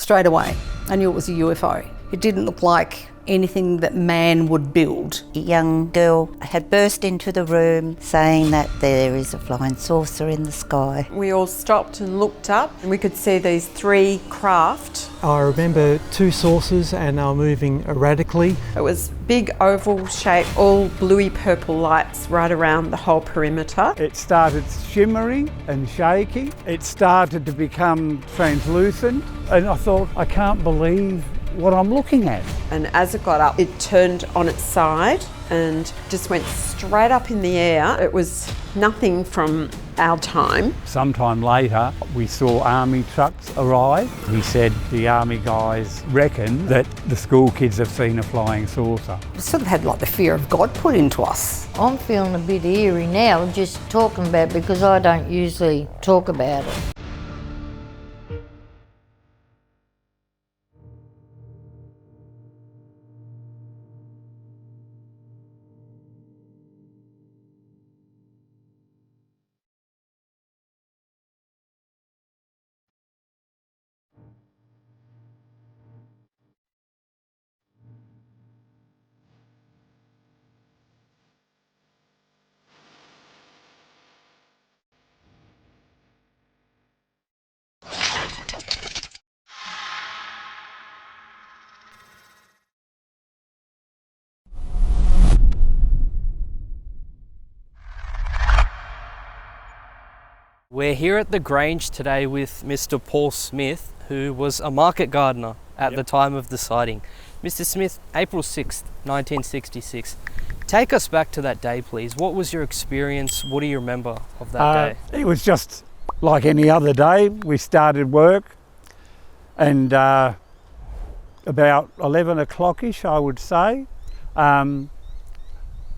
straight away. I knew it was a UFO. It didn't look like anything that man would build. A young girl had burst into the room saying that there is a flying saucer in the sky. We all stopped and looked up and we could see these three craft. I remember two saucers and they were moving erratically. It was big oval shape, all bluey purple lights right around the whole perimeter. It started shimmering and shaking. It started to become translucent and I thought, I can't believe what I'm looking at. And as it got up, it turned on its side and just went straight up in the air. It was nothing from our time. Sometime later, we saw army trucks arrive. He said the army guys reckon that the school kids have seen a flying saucer. We sort of had like the fear of God put into us. I'm feeling a bit eerie now just talking about it because I don't usually talk about it. We're here at the Grange today with Mr. Paul Smith, who was a market gardener at the time of the sighting. Mr. Smith, April 6th, 1966. Take us back to that day, please. What was your experience? What do you remember of that day? It was just like any other day. We started work and about 11 o'clock-ish, I would say, I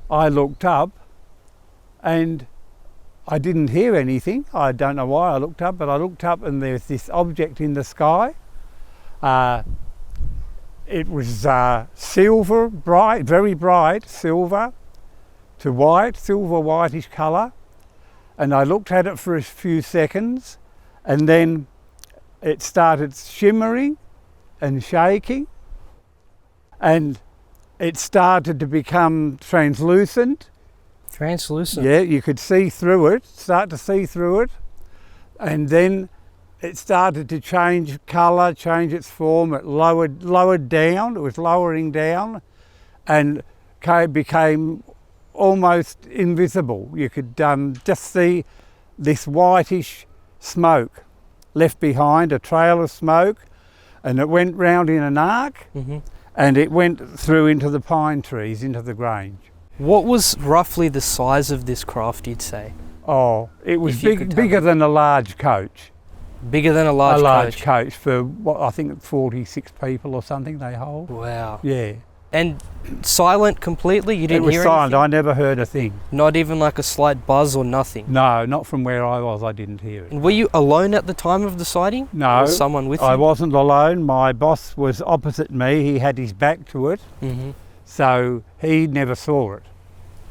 looked up and I didn't hear anything. I don't know why I looked up, but I looked up and there's this object in the sky. It was silver, bright, very bright, silver to white, silver whitish colour. And I looked at it for a few seconds and then it started shimmering and shaking and it started to become translucent. Translucent? Yeah, you could see through it, start to see through it. And then it started to change colour, change its form. It lowered down, it was lowering down and became almost invisible. You could just see this whitish smoke left behind, a trail of smoke, and it went round in an arc and it went through into the pine trees, into the Grange. What was roughly the size of this craft, you'd say? Oh, it was bigger than a large coach. Bigger than a large coach? A large coach for, what, I think 46 people or something they hold. Wow. Yeah. And silent completely? You didn't hear anything? It was silent. I never heard a thing. Not even like a slight buzz or nothing? No, not from where I was. I didn't hear it. And were you alone at the time of the sighting? No. Was someone with you? I wasn't alone. My boss was opposite me. He had his back to it. So he never saw it.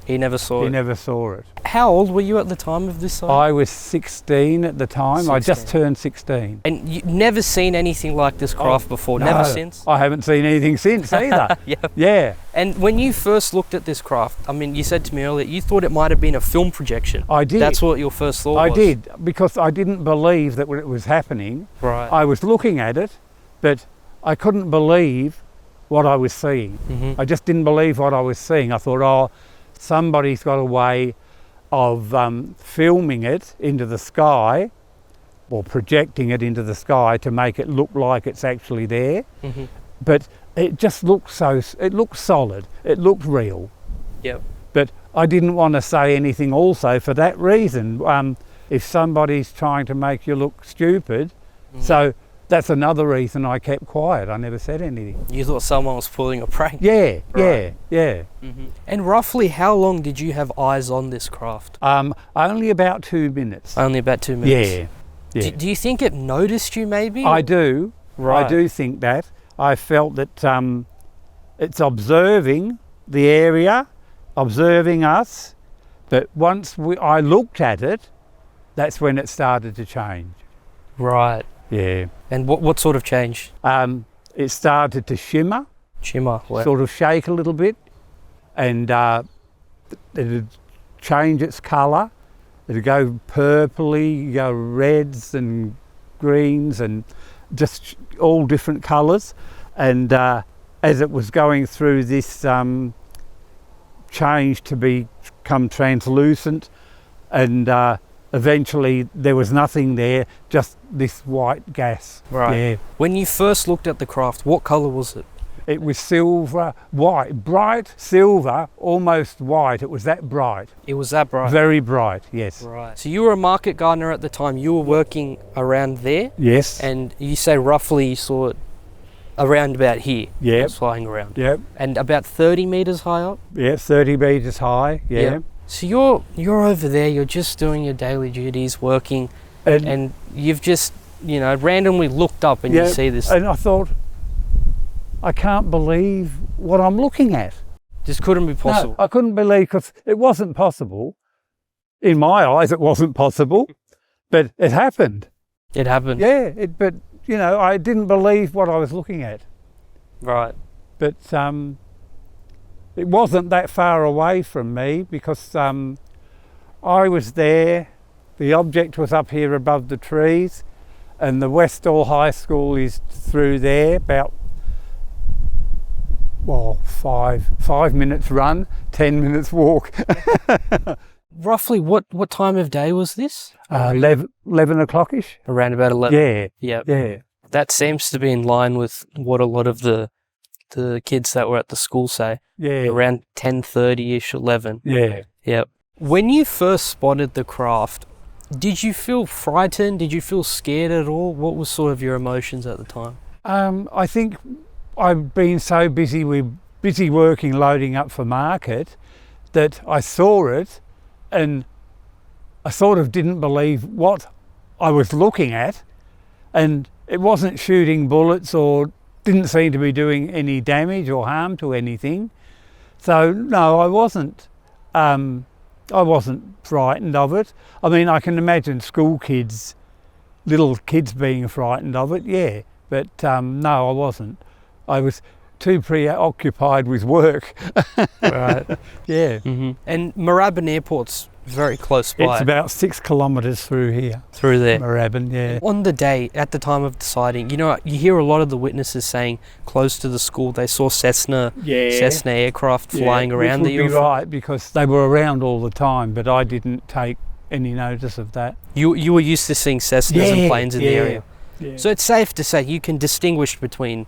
He never saw it? He never saw it. How old were you at the time of this sighting? I was 16 at the time. 16. I just turned 16. And you've never seen anything like this craft before? No, never since? I haven't seen anything since either. Yep. Yeah. And when you first looked at this craft, I mean, you said to me earlier, you thought it might have been a film projection. I did. That's what your first thought was? I did, because I didn't believe that when it was happening. Right. I was looking at it, but I couldn't believe what I was seeing. I just didn't believe what I was seeing. I thought, oh, somebody's got a way of filming it into the sky or projecting it into the sky to make it look like it's actually there. But it just looked it looked solid, it looked real. Yep. But I didn't want to say anything also for that reason. If somebody's trying to make you look stupid, so that's another reason I kept quiet. I never said anything. You thought someone was pulling a prank? Yeah, right. yeah. And roughly how long did you have eyes on this craft? Only about 2 minutes. Only about 2 minutes? Yeah. Do you think it noticed you maybe? I do. Right. I do think that. I felt that it's observing the area, observing us, but once I looked at it, that's when it started to change. Right. Yeah. And what sort of change? It started to shimmer, Shimmer. sort of shake a little bit, and it'd change its colour. It'd go purpley, go reds and greens and just all different colours. And as it was going through this change to become translucent, and eventually there was nothing there, just this white gas. Right. Yeah. When you first looked at the craft, what colour was it? It was silver, white, bright silver, almost white. It was that bright. It was that bright. Very bright, yes. Right. So you were a market gardener at the time. You were working around there, Yes. and you say roughly you saw it around about here. Yep. It was flying around. Yep. And about 30 metres high up. Yeah, 30 metres high, yeah. Yeah. So you're over there. You're just doing your daily duties, working, and you've just randomly looked up and you see this. And I thought, I can't believe what I'm looking at. Just couldn't be possible. No, I couldn't believe, because it wasn't possible. In my eyes, it wasn't possible, but it happened. It happened. Yeah, but I didn't believe what I was looking at. Right. But it wasn't that far away from me, because I was there, the object was up here above the trees, and the Westall High School is through there, about 5 minutes run, 10 minutes walk. Roughly what time of day was this? 11 o'clock-ish. Around about 11. Yeah, Yeah. yeah. That seems to be in line with what a lot of the kids that were at the school say. Yeah. Around 10:30ish, 11. Yeah. Yep. When you first spotted the craft, did you feel frightened? Did you feel scared at all? What was sort of your emotions at the time? I think I've been so busy working, loading up for market, that I saw it and I sort of didn't believe what I was looking at, and it wasn't shooting bullets or didn't seem to be doing any damage or harm to anything. So no, I wasn't frightened of it. I mean, I can imagine little kids being frightened of it, yeah, but no, I wasn't. I was too preoccupied with work. Right. Yeah. Mm-hmm. And Moorabbin Airport's very close by. It's about 6 kilometres through here. Through there. Moorabbin, yeah. On the day, at the time of the sighting, you hear a lot of the witnesses saying close to the school they saw Cessna aircraft flying around which the would be UFO. right, because they were around all the time, but I didn't take any notice of that. You were used to seeing Cessnas and planes in the area. Yeah. So it's safe to say you can distinguish between,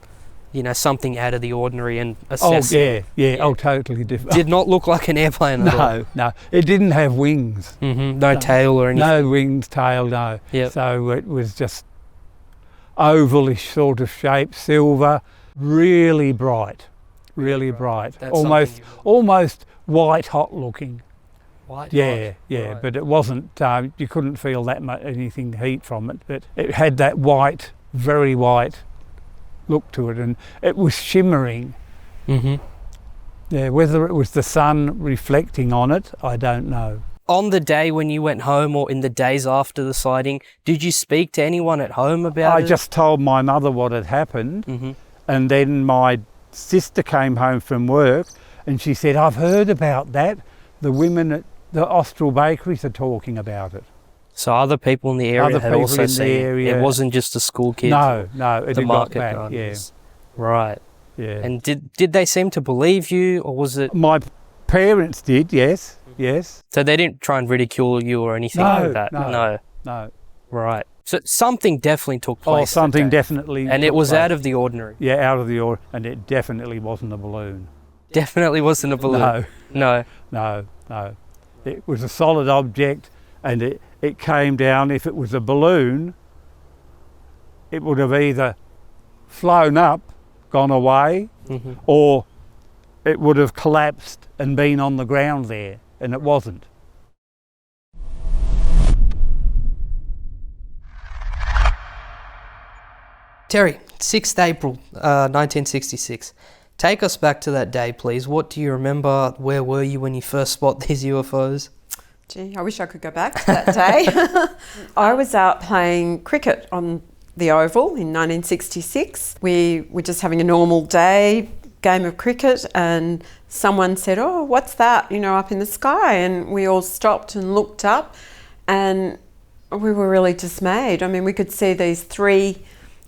something out of the ordinary and a Cessna. Oh, yeah. Oh, totally different. Did not look like an airplane at all. No. It didn't have wings. Mm-hmm. No tail or anything. No wings, tail, no. Yep. So it was just ovalish sort of shape, silver, really bright. That's Almost white hot looking. White Yeah, hot. yeah, Right. but it wasn't, you couldn't feel that much anything heat from it, but it had that white, very white look to it, and it was shimmering. Mm-hmm. Yeah, whether it was the sun reflecting on it, I don't know. On the day when you went home, or in the days after the sighting, did you speak to anyone at home about it? I just told my mother what had happened, Mm-hmm. and then my sister came home from work and she said, I've heard about that. The women at the Austral bakeries are talking about it. So other people in the area had also seen it. It wasn't just a school kid. No, it the had got market back, gardeners. Right. yeah. And did they seem to believe you, or was it? My parents did, yes. So they didn't try and ridicule you or anything like that? No. Right. So something definitely took place. Oh, something that day. definitely. And it took was place. out of the ordinary. Yeah, out of the ordinary, and it definitely wasn't a balloon. Definitely wasn't a balloon. No. No. It was a solid object, and it came down. If it was a balloon, it would have either flown up, gone away, Mm-hmm. or it would have collapsed and been on the ground there, and it wasn't. Terry, 6th April 1966. Take us back to that day, please. What do you remember? Where were you when you first spotted these UFOs? Gee, I wish I could go back to that day. I was out playing cricket on the Oval in 1966. We were just having a normal day, game of cricket, and someone said, "Oh, what's that, up in the sky?" And we all stopped and looked up, and we were really dismayed. I mean, we could see these 3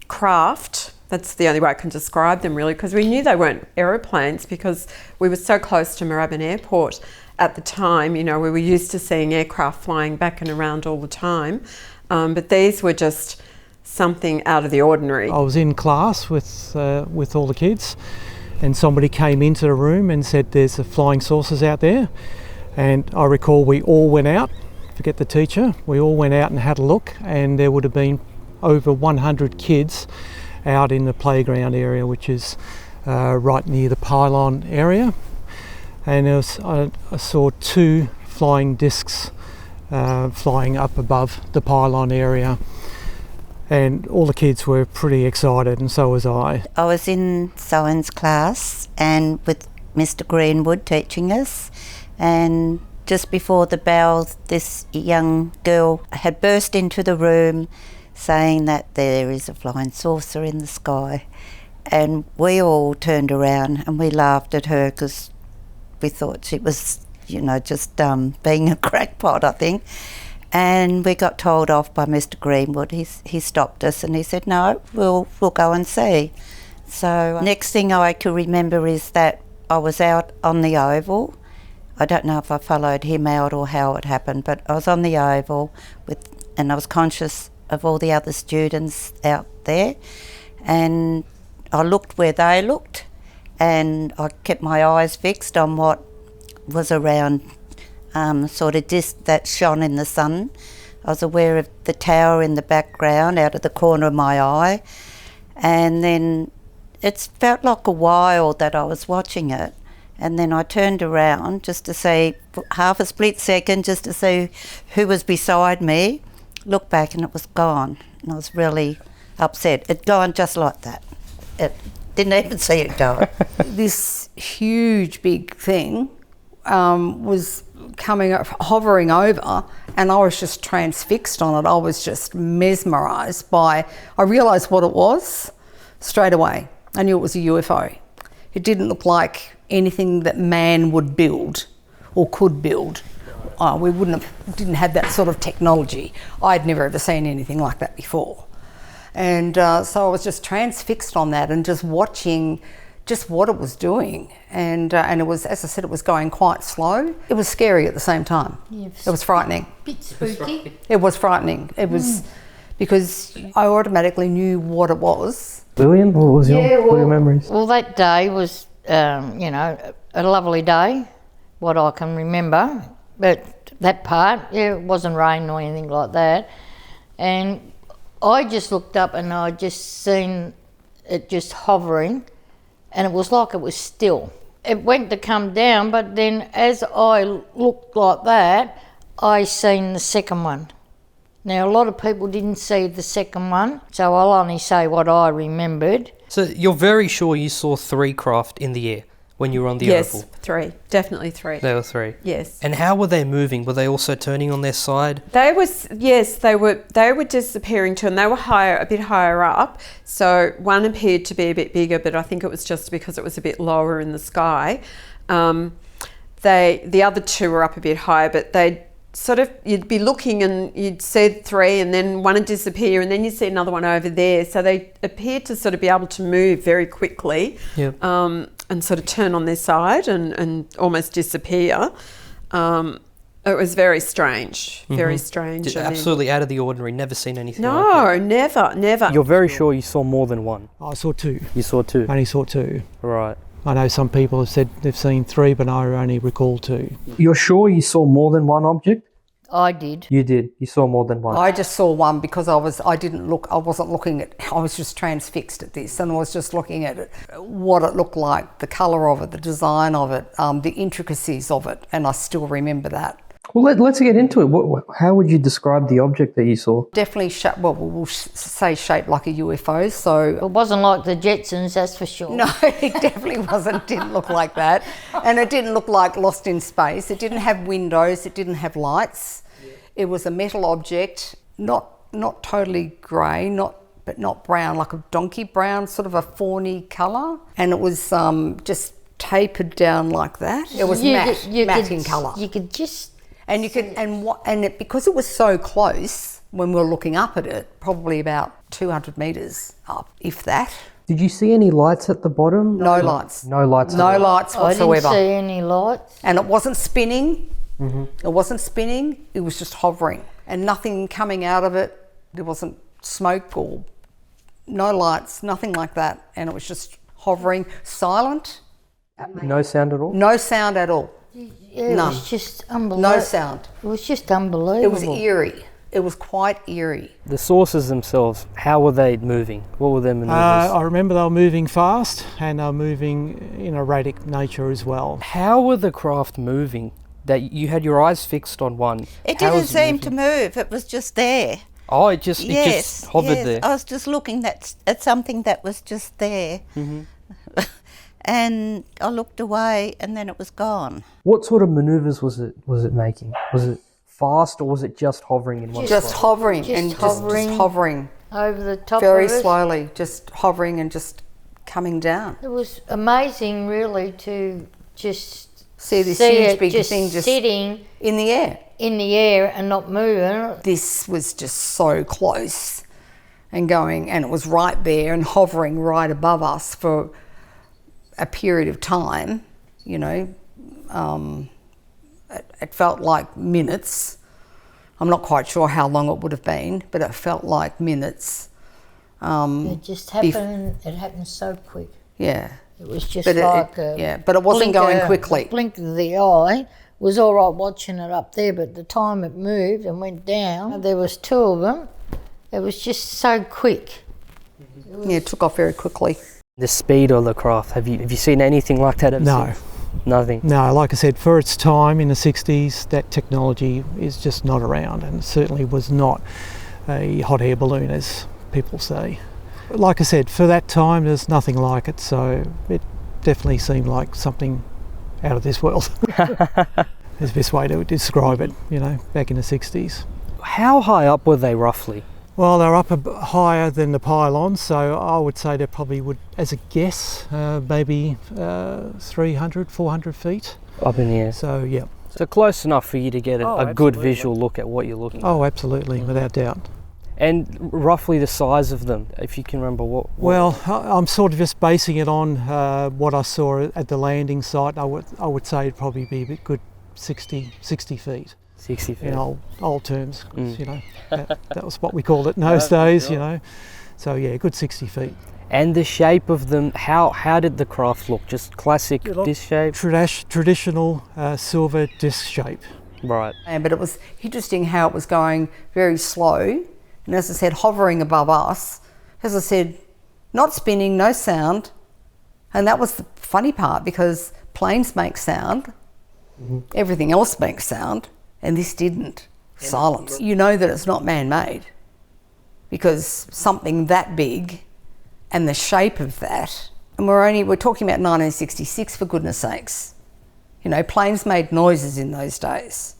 craft. That's the only way I can describe them, really, because we knew they weren't aeroplanes because we were so close to Moorabbin Airport at the time. We were used to seeing aircraft flying back and around all the time, but these were just something out of the ordinary. I was in class with all the kids, and somebody came into the room and said there's flying saucers out there. And I recall we all went out, forget the teacher, we all went out and had a look, and there would have been over 100 kids out in the playground area, which is right near the pylon area. And I saw 2 flying discs flying up above the pylon area. And all the kids were pretty excited, and so was I. I was in science class and with Mr. Greenwood teaching us, and just before the bell, this young girl had burst into the room saying that there is a flying saucer in the sky. And we all turned around and we laughed at her because we thought she was, just being a crackpot, I think. And we got told off by Mr. Greenwood. He stopped us and he said, "No, we'll go and see." So next thing I can remember is that I was out on the Oval. I don't know if I followed him out or how it happened, but I was on the Oval and I was conscious of all the other students out there, and I looked where they looked, and I kept my eyes fixed on what was around, sort of disc that shone in the sun. I was aware of the tower in the background out of the corner of my eye, and then it felt like a while that I was watching it, and then I turned around just to see, half a split second, just to see who was beside me, looked back and it was gone, and I was really upset. It'd gone just like that. It didn't even see it go. This huge big thing was coming up, hovering over, and I was just transfixed on it. I was just mesmerised by, I realised what it was straight away. I knew it was a UFO. It didn't look like anything that man would build or could build. We didn't have that sort of technology. I'd never ever seen anything like that before. And so I was just transfixed on that and just watching just what it was doing. And it was, as I said, it was going quite slow. It was scary at the same time. Yeah, it was frightening. Bit spooky. It was frightening. It was because I automatically knew what it was. Lillian, what was your memories? Well, that day was, a lovely day, what I can remember. But that part, it wasn't rain or anything like that. And I just looked up and I just seen it just hovering, and it was like it was still. It went to come down, but then as I looked like that, I seen the second one. Now, a lot of people didn't see the second one, so I'll only say what I remembered. So you're very sure you saw 3 craft in the air when you were on the Oval? Yes, 3. Definitely 3. There were 3? Yes. And how were they moving? Were they also turning on their side? They were disappearing too, and they were a bit higher up. So one appeared to be a bit bigger, but I think it was just because it was a bit lower in the sky. The other 2 were up a bit higher, but they sort of, you'd be looking and you'd see 3 and then one would disappear and then you see another one over there. So they appeared to sort of be able to move very quickly. Yep. And sort of turn on their side and almost disappear. It was very strange, very strange. Absolutely out of the ordinary, never seen anything like that. No, never. You're very sure you saw more than one? I saw 2. You saw 2? Only saw 2. Right. I know some people have said they've seen 3, but I only recall 2. You're sure you saw more than one object? I did. You did. You saw more than one. I just saw one because I wasn't looking at, I was just transfixed at this, and I was just looking at it, what it looked like, the colour of it, the design of it, the intricacies of it, and I still remember that. Well, let's get into it. How would you describe the object that you saw? Definitely we'll say shaped like a UFO, so... It wasn't like the Jetsons, that's for sure. No, it definitely wasn't. It didn't look like that. And it didn't look like Lost in Space. It didn't have windows. It didn't have lights. Yeah. It was a metal object, not totally grey, not but not brown, like a donkey brown, sort of a fawny colour. And it was just tapered down like that. It was matte in colour. You could just... And you could, and it, because it was so close when we were looking up at it, probably about 200 metres up, if that. Did you see any lights at the bottom? No lights. No lights. No lights whatsoever. I didn't see any lights. And it wasn't spinning. It wasn't spinning. It was just hovering, and nothing coming out of it. There wasn't smoke or no lights, nothing like that. And it was just hovering, silent. No sound at all? No sound at all. Yeah, None. It was just unbelievable. No sound. It was just unbelievable. It was eerie. It was quite eerie. The saucers themselves, how were they moving? What were their manoeuvres? I remember they were moving fast and they were moving in erratic nature as well. How were the craft moving? That you had your eyes fixed on one. It How didn't was seem moving? to move. It was just there. Oh, it just hovered there. I was just looking at something that was just there. And I looked away and then it was gone. What sort of manoeuvres was it making? Was it fast or was it just hovering in one Just spot? hovering Just and hovering. just hovering. Over the top Very of us. slowly, just hovering and just coming down. It was amazing, really, to just See this see huge it big just thing just sitting in the air. in the air and not moving. This was just so close and going, and it was right there and hovering right above us for a period of time, you know. It felt like minutes. I'm not quite sure how long it would have been, but it felt like minutes. It just happened. It happened so quick. Yeah. It was just But but it wasn't going quickly. Blink of the eye. Was all right watching it up there, but the time it moved and went down, there was two of them. It was just so quick. It took off very quickly. The speed of the craft, have you seen anything like that ever No. since? Nothing. No, like I said, for its time in the 60s, that technology is just not around, and it certainly was not a hot air balloon, as people say. Like I said, for that time, there's nothing like it, so it definitely seemed like something out of this world. Is the best way to describe it, you know, back in the 60s. How high up were they roughly? Well, they're up higher than the pylons, so I would say they probably would, as a guess, maybe 300, 400 feet. Up in the air. So, yeah. So close enough for you to get a good absolutely. visual look at what you're looking at. Oh, absolutely, without doubt. And roughly the size of them, if you can remember what... Well, I'm sort of just basing it on what I saw at the landing site. I would say it'd probably be a good 60 feet. 60 feet. In old terms, 'cause, you know, that was what we called it in those days, you know. So yeah, a good 60 feet. And the shape of them, how did the craft look? Just classic disc shape? Traditional silver disc shape. Right. But it was interesting how it was going very slow, and as I said, hovering above us. As I said, not spinning, no sound. And that was the funny part, because planes make sound, everything else makes sound, and this didn't. Silence. You know that it's not man-made, because something that big and the shape of that, and we're talking about 1966, for goodness sakes. You know, planes made noises in those days.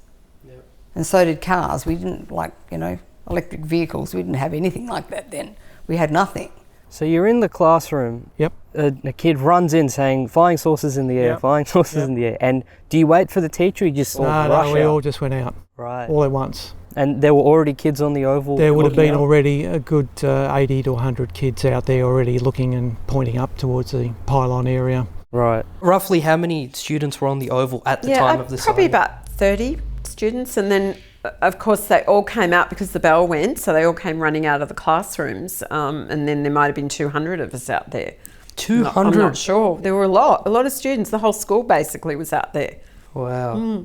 Yep. And so did cars. We didn't, like, you know, electric vehicles, we didn't have anything like that then. We had nothing. So you're in the classroom. Yep. A kid runs in saying, flying saucers in the air, flying saucers in the air. And do you wait for the teacher, or you just all rush No, we out? all just went out. Right. All at once. And there were already kids on the oval? There would have looking been out? already a good 80 to 100 kids out there already looking and pointing up towards the pylon area. Right. Roughly how many students were on the oval at the time of the probably sighting? about 30 students, and then of course they all came out because the bell went, so they all came running out of the classrooms, and then there might have been 200 of us out there. 200? I'm not sure. There were a lot of students. The whole school basically was out there. Wow.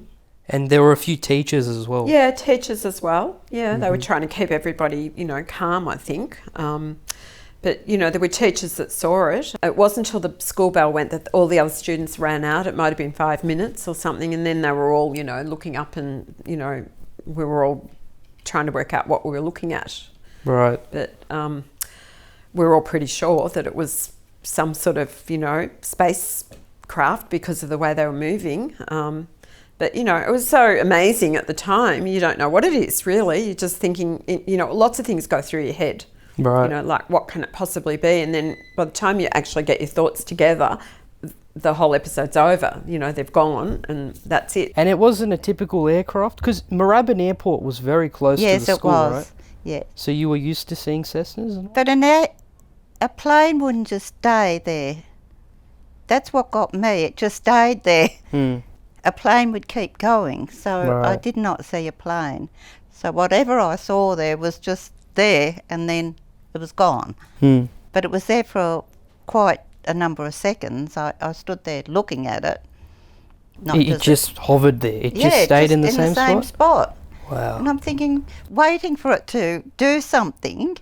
And there were a few teachers as well. Yeah, teachers as well. Yeah, they were trying to keep everybody, you know, calm, I think. But, you know, there were teachers that saw it. It wasn't until the school bell went that all the other students ran out. It might have been 5 minutes or something. And then they were all, you know, looking up, and, you know, we were all trying to work out what we were looking at. Right. But we were all pretty sure that it was some sort of, you know, spacecraft because of the way they were moving. But, you know, it was so amazing at the time. You don't know what it is, really. You're just thinking, you know, lots of things go through your head. Right. You know, like what can it possibly be? And then by the time you actually get your thoughts together, the whole episode's over. You know, they've gone and that's it. And it wasn't a typical aircraft because Moorabbin Airport was very close to Yes, the it school, was. right? Yeah. So you were used to seeing Cessnas? And But a plane wouldn't just stay there. That's what got me. It just stayed there. A plane would keep going. So I Right. did not see a plane. So whatever I saw there was just there and then it was gone. But it was there for quite a number of seconds. I stood there looking at it. Not It just hovered there. It just stayed in the same spot. Wow. And I'm thinking, waiting for it to do something.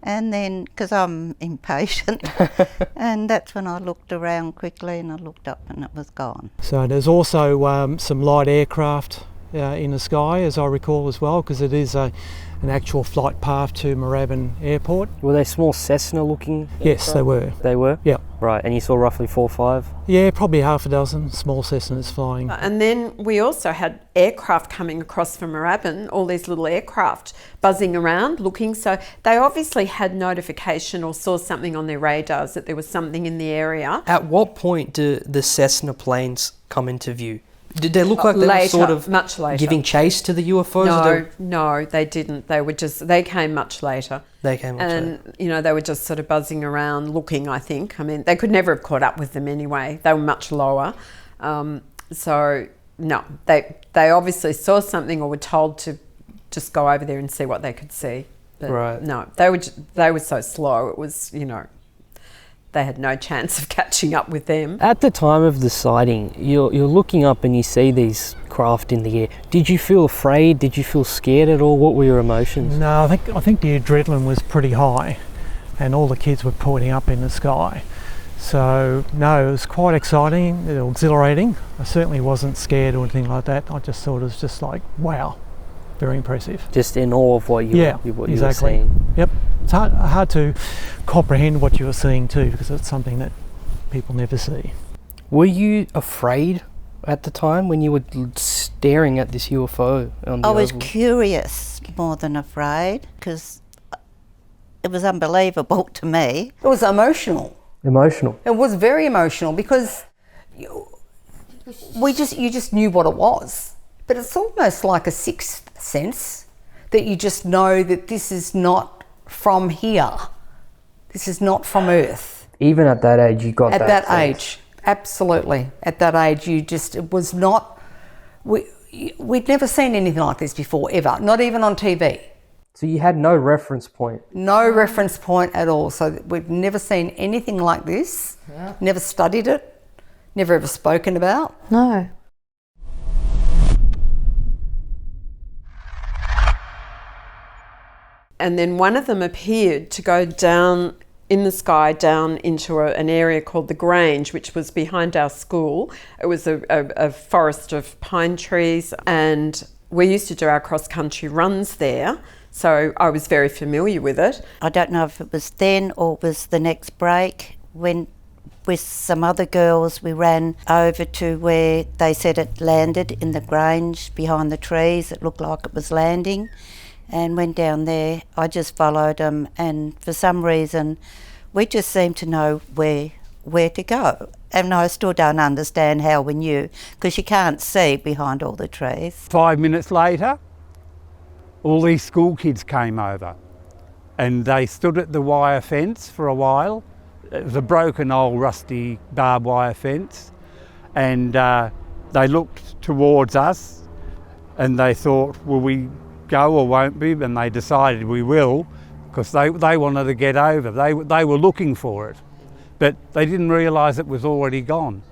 And then, because I'm impatient, and that's when I looked around quickly and I looked up and it was gone. So there's also some light aircraft in the sky, as I recall as well, because it is an actual flight path to Moorabbin Airport. Were they small Cessna looking? Yes, they were. They were? Yeah. Right, and you saw roughly 4 or 5? Yeah, probably half a dozen small Cessnas flying. And then we also had aircraft coming across from Moorabbin, all these little aircraft buzzing around looking. So they obviously had notification or saw something on their radars that there was something in the area. At what point do the Cessna planes come into view? Did they look like they were sort of much later. giving chase to the UFOs? No, they didn't. They came much later. They came much later. And, you know, they were just sort of buzzing around looking, I think. I mean, they could never have caught up with them anyway. They were much lower. So, no, they obviously saw something or were told to just go over there and see what they could see. But Right. no, they were so slow. It was, you know, they had no chance of catching up with them. At the time of the sighting, you're looking up and you see these craft in the air. Did you feel afraid? Did you feel scared at all? What were your emotions? No, I think the adrenaline was pretty high, and all the kids were pointing up in the sky. So no, it was quite exciting, exhilarating. I certainly wasn't scared or anything like that. I just thought it was just like, wow, very impressive. Just in awe of what you were exactly. seeing. Yep. It's hard to comprehend what you were seeing too, because it's something that people never see. Were you afraid at the time when you were staring at this UFO on the I was oval? curious more than afraid because it was unbelievable to me. It was emotional. Emotional. It was very emotional because you just knew what it was. But it's almost like a sixth sense that you just know that this is not from here. This is not from Earth. Even at that age, you got that. At that sense. age, absolutely. At that age, it was not. We'd never seen anything like this before, ever. Not even on TV. So you had no reference point. No reference point at all. So we've never seen anything like this. Yeah. Never studied it. Never ever spoken about. No. And then one of them appeared to go down in the sky, down into an area called the Grange, which was behind our school. It was a forest of pine trees, and we used to do our cross-country runs there. So I was very familiar with it. I don't know if it was then or it was the next break when with some other girls we ran over to where they said it landed in the Grange behind the trees. It looked like it was landing. And went down there. I just followed them, and for some reason we just seemed to know where to go. And I still don't understand how we knew, because you can't see behind all the trees. 5 minutes later, all these school kids came over and they stood at the wire fence for a while. It was a broken old rusty barbed wire fence, and they looked towards us and they thought, will we go or won't be? And they decided we will, because they wanted to get over. They were looking for it, but they didn't realise it was already gone.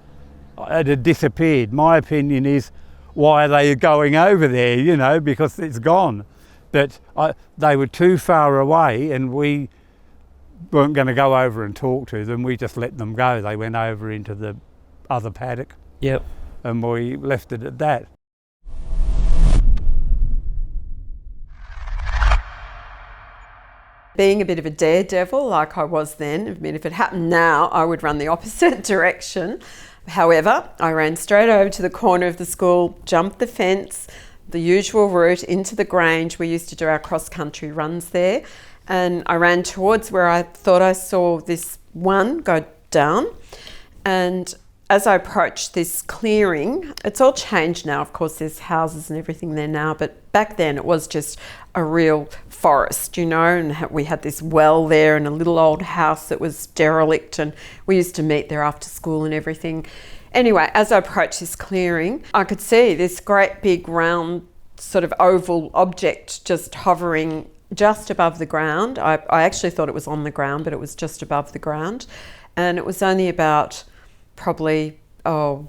It had disappeared. My opinion is, why are they going over there, you know, because it's gone. But they were too far away and we weren't going to go over and talk to them. We just let them go. They went over into the other paddock. Yep. And we left it at that. Being a bit of a daredevil like I was then, I mean, if it happened now, I would run the opposite direction. However, I ran straight over to the corner of the school, jumped the fence, the usual route into the Grange. We used to do our cross-country runs there, and I ran towards where I thought I saw this one go down. And as I approached this clearing, it's all changed now, of course there's houses and everything there now, but back then it was just a real forest, and we had this well there and a little old house that was derelict, and we used to meet there after school and everything. Anyway, as I approached this clearing, I could see this great big round sort of oval object just hovering just above the ground. I actually thought it was on the ground, but it was just above the ground, and it was only about probably 10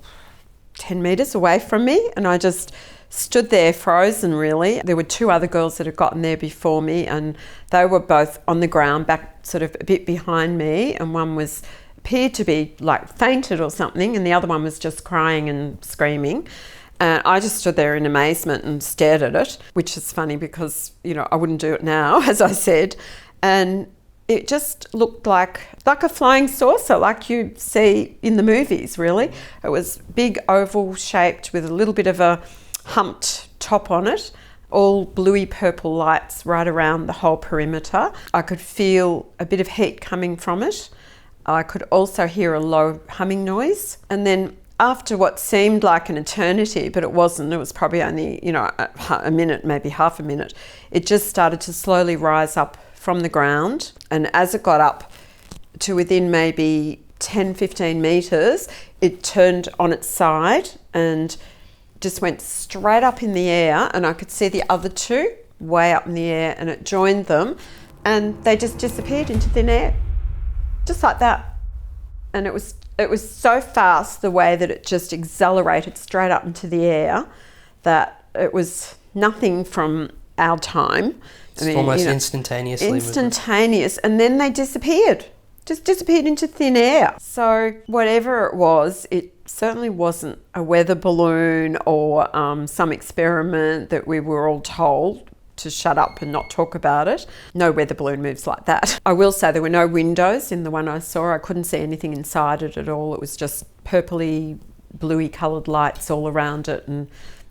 metres away from me, and I just stood there frozen really. There were two other girls that had gotten there before me, and they were both on the ground back sort of a bit behind me, and one appeared to be like fainted or something, and the other one was just crying and screaming. And I just stood there in amazement and stared at it, which is funny because I wouldn't do it now, as I said. And it just looked like a flying saucer, like you see in the movies, really. It was big oval shaped with a little bit of a humped top on it, all bluey purple lights right around the whole perimeter. I could feel a bit of heat coming from it. I could also hear a low humming noise. And then after what seemed like an eternity, but it wasn't, it was probably only, a minute, maybe half a minute, it just started to slowly rise up from the ground. And as it got up to within maybe 10, 15 metres, it turned on its side and just went straight up in the air, and I could see the other two way up in the air, and it joined them, and they just disappeared into thin air, just like that. And it was so fast, the way that it just accelerated straight up into the air, that it was nothing from our time. It's almost instantaneously. Instantaneous, and then they disappeared. Just disappeared into thin air. So whatever it was, it certainly wasn't a weather balloon or some experiment that we were all told to shut up and not talk about it. No weather balloon moves like that. I will say there were no windows in the one I saw. I couldn't see anything inside it at all. It was just purpley, bluey coloured lights all around it, and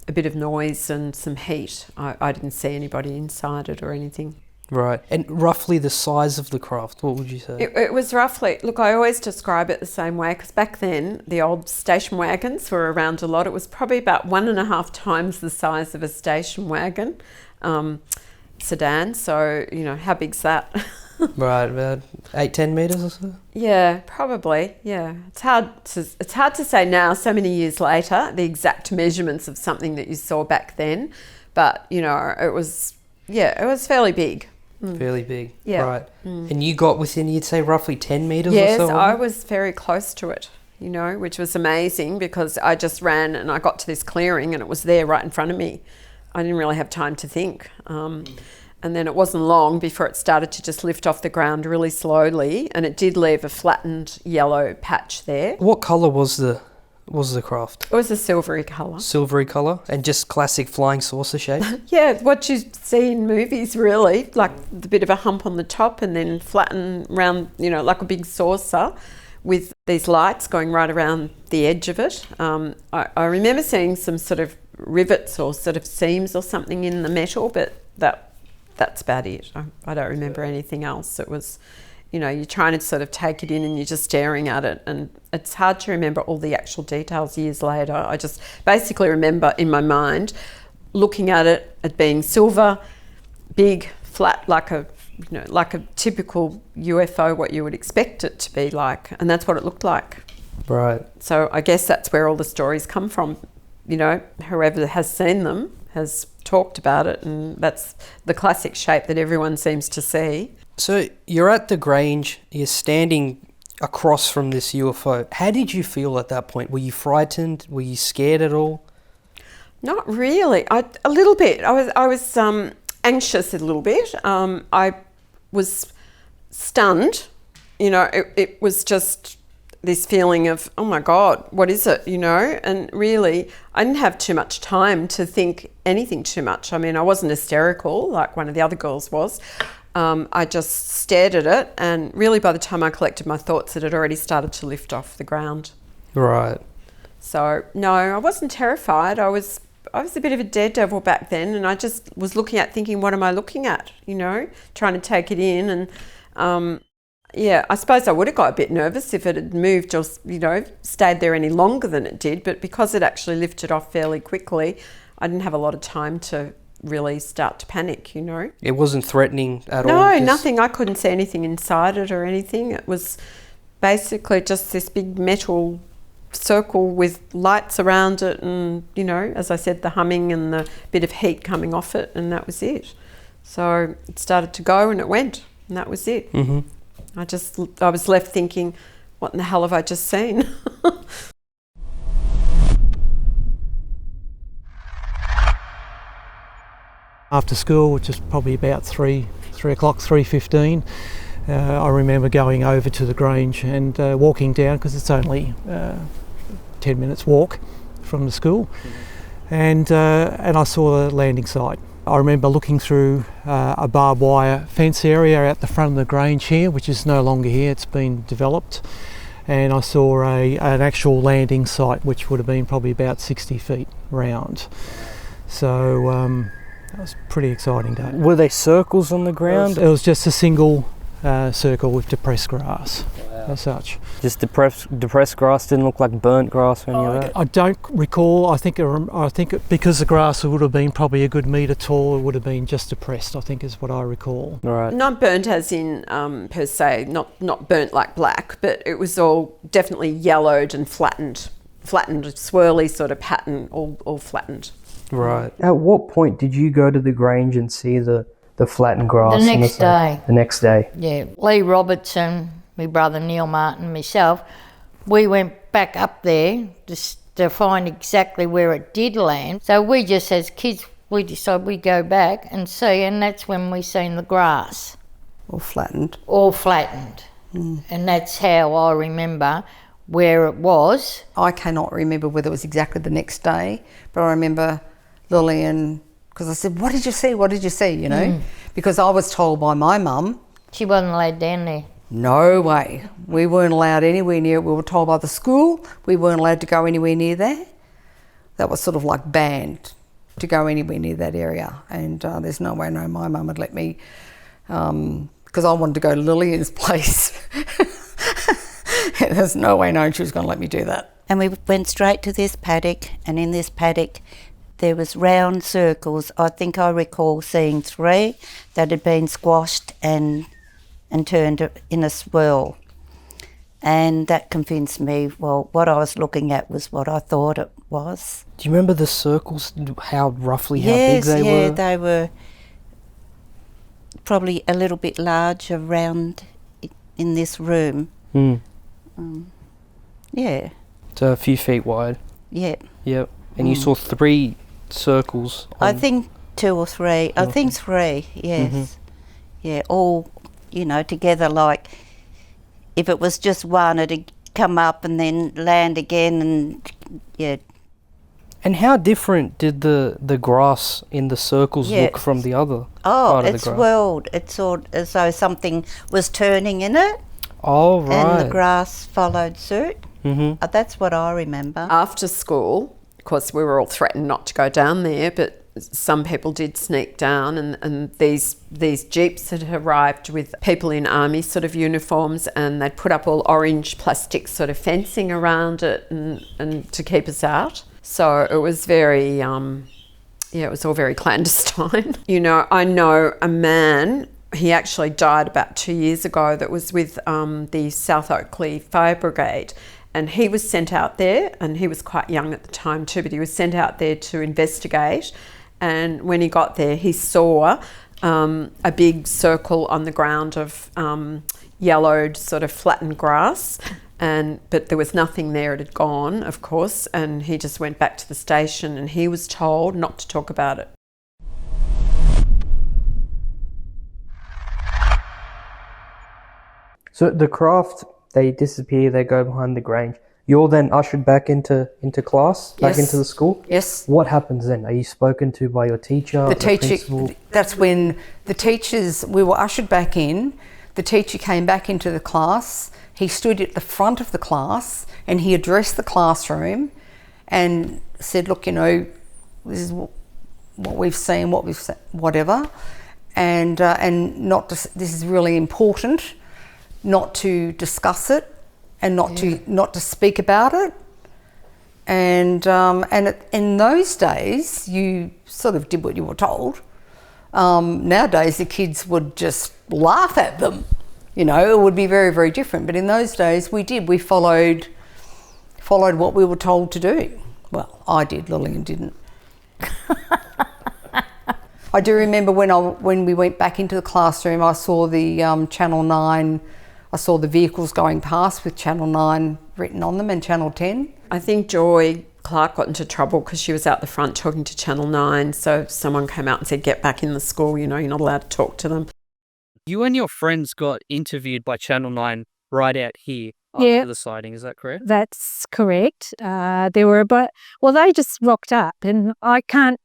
a bit of noise and some heat. I didn't see anybody inside it or anything. Right. And roughly the size of the craft, what would you say? It was roughly, look, I always describe it the same way, because back then the old station wagons were around a lot. It was probably about 1.5 times the size of a station wagon sedan. So, how big's that? Right, about 8-10 metres or so? Yeah, probably, yeah. It's hard to say now, so many years later, the exact measurements of something that you saw back then. But, it was fairly big. Fairly big, yeah. Right. And you got within, you'd say, roughly 10 metres or so? Yes, I was very close to it, which was amazing, because I just ran and I got to this clearing and it was there right in front of me. I didn't really have time to think. And then it wasn't long before it started to just lift off the ground really slowly, and it did leave a flattened yellow patch there. What colour was the craft? It was a silvery colour. Silvery colour, and just classic flying saucer shape? Yeah, what you see in movies, really, like the bit of a hump on the top and then flatten round, like a big saucer with these lights going right around the edge of it. I remember seeing some sort of rivets or sort of seams or something in the metal, but that's about it. I don't remember anything else. It was, you're trying to sort of take it in and you're just staring at it, and it's hard to remember all the actual details years later. I just basically remember in my mind looking at it being silver, big, flat, like a typical UFO, what you would expect it to be like, and that's what it looked like. Right. So I guess that's where all the stories come from. Whoever has seen them has talked about it, and that's the classic shape that everyone seems to see. So you're at the Grange, you're standing across from this UFO. How did you feel at that point? Were you frightened? Were you scared at all? Not really. A little bit. I was anxious a little bit. I was stunned. It was just this feeling of, oh my God, what is it, And really, I didn't have too much time to think anything too much. I mean, I wasn't hysterical like one of the other girls was. I just stared at it, and really by the time I collected my thoughts, it had already started to lift off the ground. Right. So, no, I wasn't terrified. I was was a bit of a daredevil back then, and I just was looking at thinking, what am I looking at? You know, trying to take it in. And yeah, I suppose I would have got a bit nervous if it had moved or, you know, stayed there any longer than it did. But because it actually lifted off fairly quickly, I didn't have a lot of time to really start to panic, you know. It wasn't threatening at all? No, nothing. I couldn't see anything inside it or anything. It was basically just this big metal circle with lights around it, and, you know, as I said, the humming and the bit of heat coming off it, and that was it. So it started to go and it went, and that was it. Mm-hmm. I was left thinking, what in the hell have I just seen? After school, which is probably about 3 o'clock, 3:15, I remember going over to the Grange and walking down, because it's only 10 minutes walk from the school, and I saw the landing site. I remember looking through a barbed wire fence area out the front of the Grange here, which is no longer here, it's been developed, and I saw an actual landing site which would have been probably about 60 feet round. So that was a pretty exciting day. Were they circles on the ground? It was just a single circle with depressed grass, as such. Just depressed grass, didn't look like burnt grass or any of that? I don't recall. I think because the grass would have been probably a good metre tall, it would have been just depressed, I think is what I recall. Right. Not burnt as in per se, not burnt like black, but it was all definitely yellowed and flattened, swirly sort of pattern, all flattened. Right. At what point did you go to the Grange and see the flattened grass? The next day. The next day? Yeah. Lee Robertson, my brother Neil Martin, myself, we went back up there just to find exactly where it did land. So we just, as kids, we decided we'd go back and see, and that's when we seen the grass. All flattened. All flattened. Mm. And that's how I remember where it was. I cannot remember whether it was exactly the next day, but I remember Lillian, because I said, what did you see, you know? Because I was told by my mum. She wasn't allowed down there. No way. We weren't allowed anywhere near it. We were told by the school we weren't allowed to go anywhere near there. That was sort of like banned to go anywhere near that area. And there's no way, my mum would let me, because I wanted to go to Lillian's place. There's no way she was going to let me do that. And we went straight to this paddock, and in this paddock there was round circles. I think I recall seeing 3 that had been squashed and turned in a swirl. And that convinced me, well, what I was looking at was what I thought it was. Do you remember the circles, how big they were? Yeah, they were probably a little bit large around in this room. Yeah. So a few feet wide. Yeah. Yep. And you saw 3 circles. I think 2 or 3. I think 3, yes. Mm-hmm. Yeah, all, together, like if it was just one, it'd come up and then land again, and yeah. And how different did the grass in the circles look from the other part of the grass? Oh, it's swirled. It's sort of as though something was turning in it. Oh, right. And the grass followed suit. Mm-hmm. That's what I remember. After school, of course, we were all threatened not to go down there, but some people did sneak down, and these jeeps had arrived with people in army sort of uniforms, and they'd put up all orange plastic sort of fencing around it and to keep us out. So it was very, it was all very clandestine. I know a man, he actually died about 2 years ago, that was with the South Oakley Fire Brigade, and he was sent out there, and he was quite young at the time too, but he was sent out there to investigate. And when he got there, he saw a big circle on the ground of yellowed, sort of flattened grass, but there was nothing there. It had gone, of course, and he just went back to the station, and he was told not to talk about it. So the craft, they disappear, they go behind the Grange. You're then ushered back into class, back into the school? Yes. What happens then? Are you spoken to by your teacher, the principal? That's when the teachers, we were ushered back in. The teacher came back into the class. He stood at the front of the class and he addressed the classroom and said, look, this is what we've seen, whatever, and not to, this is really important, not to discuss it, and not to speak about it, and in those days you sort of did what you were told. Nowadays the kids would just laugh at them, you know, it would be very, very different. But in those days we followed what we were told to do. Well, I did, Lillian didn't. I do remember when we went back into the classroom, I saw the Channel 9, I saw the vehicles going past with Channel 9 written on them and Channel 10. I think Joy Clark got into trouble because she was out the front talking to Channel 9, so someone came out and said, get back in the school, you know, you're not allowed to talk to them. You and your friends got interviewed by Channel 9 right out here after the sighting, is that correct? That's correct. They they just rocked up, and I can't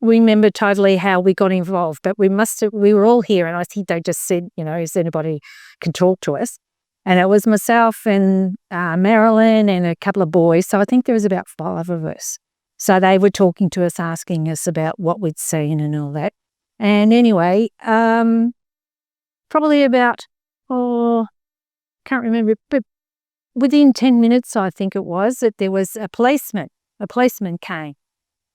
remember totally how we got involved, but we were all here, and I think they just said, you know, is anybody can talk to us? And it was myself and Marilyn and a couple of boys, so I think there was about 5 of us. So they were talking to us, asking us about what we'd seen and all that. And anyway, probably about, can't remember, but within 10 minutes, I think it was, that there was a policeman came,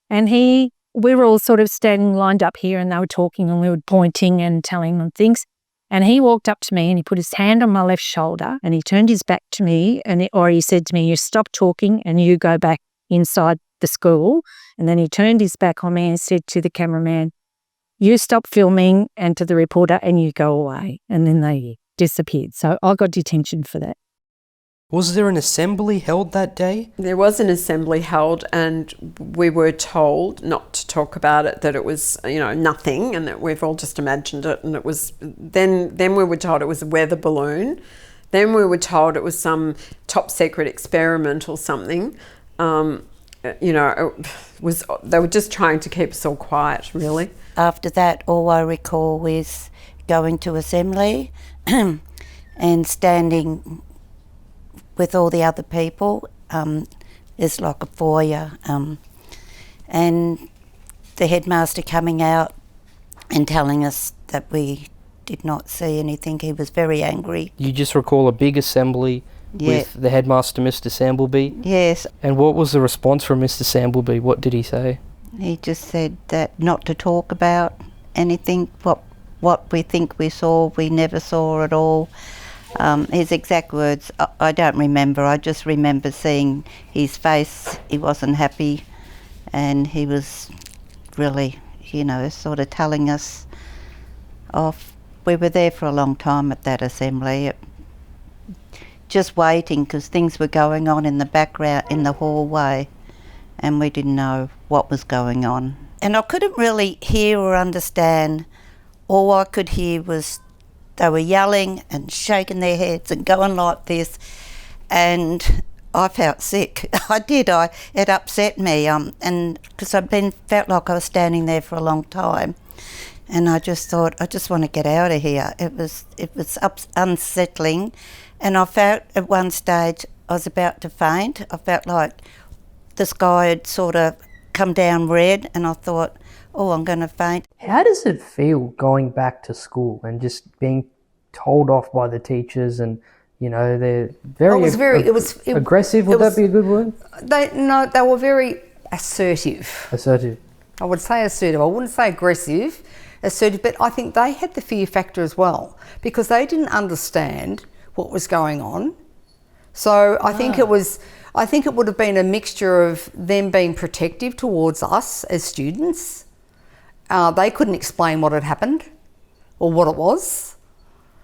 and we were all sort of standing lined up here, and they were talking and we were pointing and telling them things. And he walked up to me and he put his hand on my left shoulder and he turned his back to me, or he said to me, you stop talking and you go back inside the school. And then he turned his back on me and said to the cameraman, you stop filming, and to the reporter, and you go away. And then they disappeared. So I got detention for that. Was there an assembly held that day? There was an assembly held, and we were told not to talk about it, that it was, you know, nothing, and that we've all just imagined it. And it was, then we were told it was a weather balloon. Then we were told it was some top secret experiment or something. You know, they were just trying to keep us all quiet, really. After that, all I recall is going to assembly and standing with all the other people. It's like a foyer, and the headmaster coming out and telling us that we did not see anything. He was very angry. You just recall a big assembly with the headmaster, Mr. Sambleby? Yes. And what was the response from Mr. Sambleby? What did he say? He just said that not to talk about anything, what we think we saw, we never saw at all. His exact words, I don't remember. I just remember seeing his face. He wasn't happy, and he was really, you know, sort of telling us off. We were there for a long time at that assembly, just waiting, because things were going on in the background, in the hallway, and we didn't know what was going on. And I couldn't really hear or understand. All I could hear was they were yelling and shaking their heads and going like this, and I felt sick. I did. It upset me, and because felt like I was standing there for a long time, and I just thought, I just want to get out of here. It was unsettling, and I felt at one stage I was about to faint. I felt like the sky had sort of come down red, and I thought, oh, I'm going to faint. How does it feel going back to school and just being told off by the teachers, and, you know, they're very aggressive? Would that be a good word? They were very assertive. Assertive. I would say assertive. I wouldn't say aggressive, assertive, but I think they had the fear factor as well, because they didn't understand what was going on. So I think it would have been a mixture of them being protective towards us as students. They couldn't explain what had happened or what it was.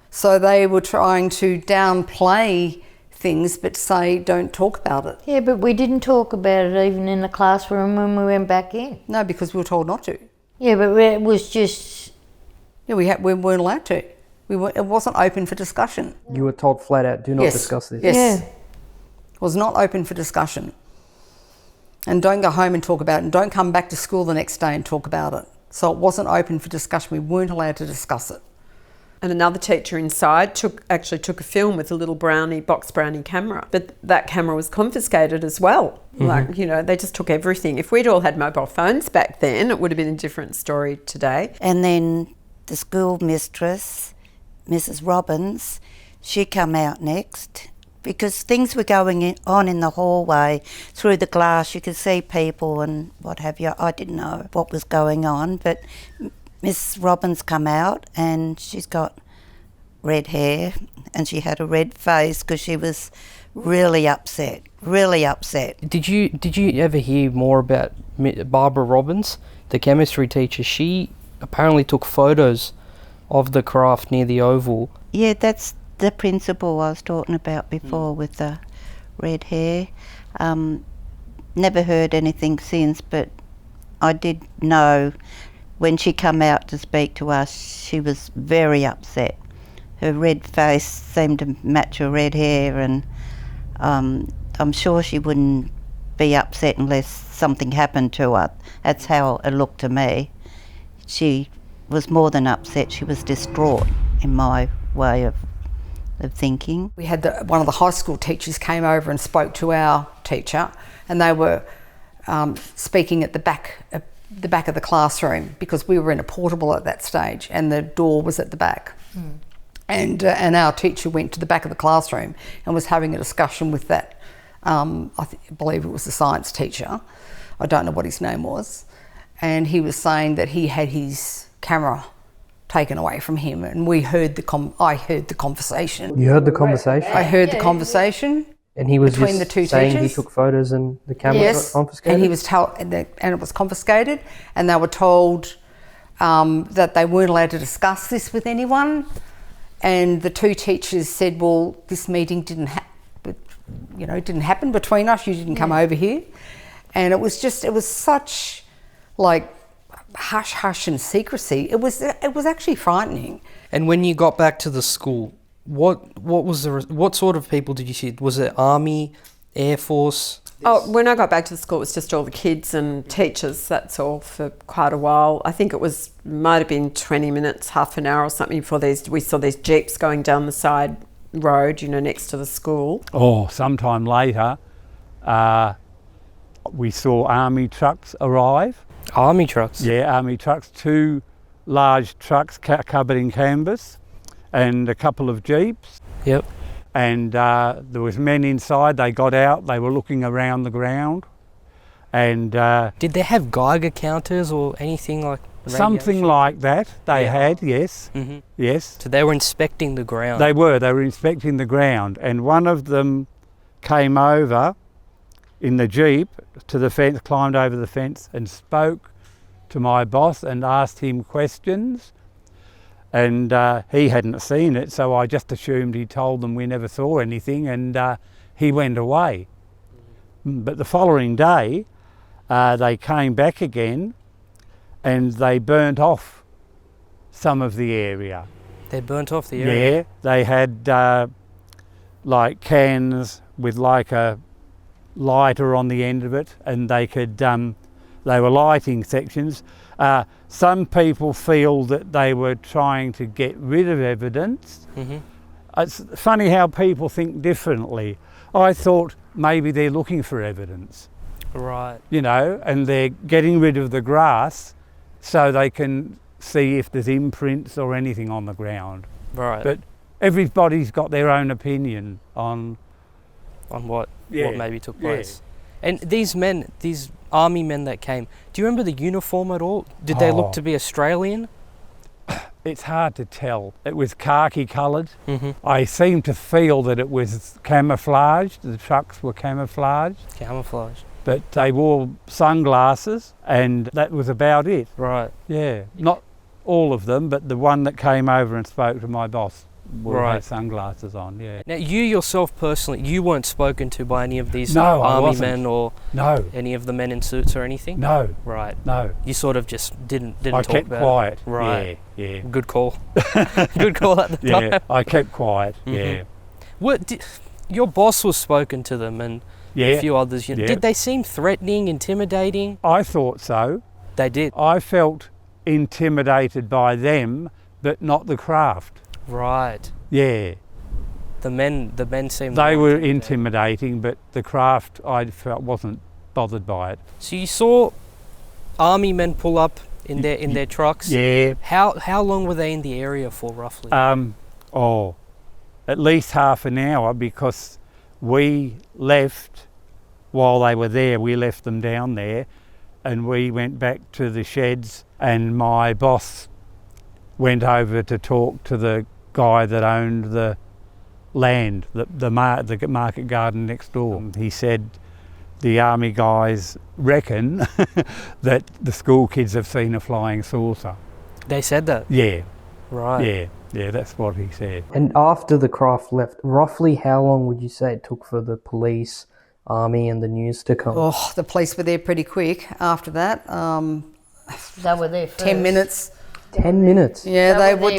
So they were trying to downplay things but say, don't talk about it. Yeah, but we didn't talk about it even in the classroom when we went back in. No, because we were told not to. Yeah, but it was just... Yeah, we weren't allowed to. It wasn't open for discussion. You were told flat out, do not discuss this. Yes. Yeah. It was not open for discussion. And don't go home and talk about it, and don't come back to school the next day and talk about it. So it wasn't open for discussion. We weren't allowed to discuss it. and another teacher inside actually took a film with a little box brownie camera. But that camera was confiscated as well. Like, you know, they just took everything. If we'd all had mobile phones back then, it would have been a different story today. And then the school mistress, Mrs. Robbins, she come out next because things were going on in the hallway. Through the glass you could see people and what have you. I didn't know what was going on, but Miss Robbins come out and she's got red hair and she had a red face because she was really upset. Did you ever hear more about Barbara Robbins, the chemistry teacher? She apparently took photos of the craft near the oval. Yeah, that's the principal I was talking about before with the red hair. Never heard anything since, but I did know when she come out to speak to us, she was very upset. Her red face seemed to match her red hair, and I'm sure she wouldn't be upset unless something happened to her. That's how it looked to me. She was more than upset, she was distraught in my way of thinking. We had one of the high school teachers came over and spoke to our teacher, and they were speaking at the back of the classroom because we were in a portable at that stage and the door was at the back. And our teacher went to the back of the classroom and was having a discussion with that, I believe it was the science teacher, I don't know what his name was, and he was saying that he had his camera taken away from him, and I heard the conversation. You heard the conversation? I heard the conversation. And he was between just the two saying teachers. he took photos and the camera got confiscated? And he was and it was confiscated, and they were told that they weren't allowed to discuss this with anyone. And the two teachers said, "Well, this meeting didn't happen between us. You didn't come over here." And it was such like hush and secrecy. It was actually frightening. And when you got back to the school, what sort of people did you see? Was it Army, Air Force? Oh, when I got back to the school, it was just all the kids and teachers, that's all, for quite a while. I think might have been 20 minutes, half an hour or something before we saw these jeeps going down the side road, next to the school. Oh, sometime later, we saw army trucks arrive. Army trucks? Yeah, army trucks, 2 large trucks covered in canvas and a couple of jeeps. Yep. And there was men inside. They got out, they were looking around the ground. And did they have Geiger counters or anything like something like that? They had, yes. Mm-hmm. Yes. So they were inspecting the ground? They were inspecting the ground, and one of them came over in the jeep to the fence, climbed over the fence and spoke to my boss and asked him questions. And he hadn't seen it, so I just assumed he told them we never saw anything, and he went away. But the following day, they came back again and they burnt off some of the area. They burnt off the area? Yeah, they had like cans with like a lighter on the end of it, and they could, they were lighting sections. Some people feel that they were trying to get rid of evidence. Mm-hmm. It's funny how people think differently. I thought maybe they're looking for evidence. Right. And they're getting rid of the grass so they can see if there's imprints or anything on the ground. Right. But everybody's got their own opinion on what maybe took place. Yeah. And these army men that came, do you remember the uniform at all? Did they look to be Australian? It's hard to tell. It was khaki coloured. Mm-hmm. I seem to feel that it was camouflaged. The trucks were camouflaged. Camouflaged. But they wore sunglasses, and that was about it. Right. Yeah, not all of them, but the one that came over and spoke to my boss had sunglasses on, yeah. Now, you yourself personally, you weren't spoken to by any of these army men or any of the men in suits or anything? No. Right. No. You sort of just didn't talk about it? I kept quiet. Right. Yeah. Good call. Good call at the time. Yeah, I kept quiet, Mm-hmm. Your boss was spoken to them and a few others. Did they seem threatening, intimidating? I thought so. They did? I felt intimidated by them, but not the craft. Right. Yeah. The men seemed... They were intimidating, but the craft I felt wasn't bothered by it. So you saw army men pull up in their trucks? Yeah. How long were they in the area for, roughly? At least half an hour, because we left while they were there. We left them down there, and we went back to the sheds, and my boss went over to talk to the guy that owned the land, the market garden next door. He said the army guys reckon that the school kids have seen a flying saucer. They said that? Yeah. Right. Yeah, that's what he said. And after the craft left, roughly how long would you say it took for the police, army and the news to come? Oh, the police were there pretty quick after that. They were there first. 10 minutes. 10 minutes? Yeah, they were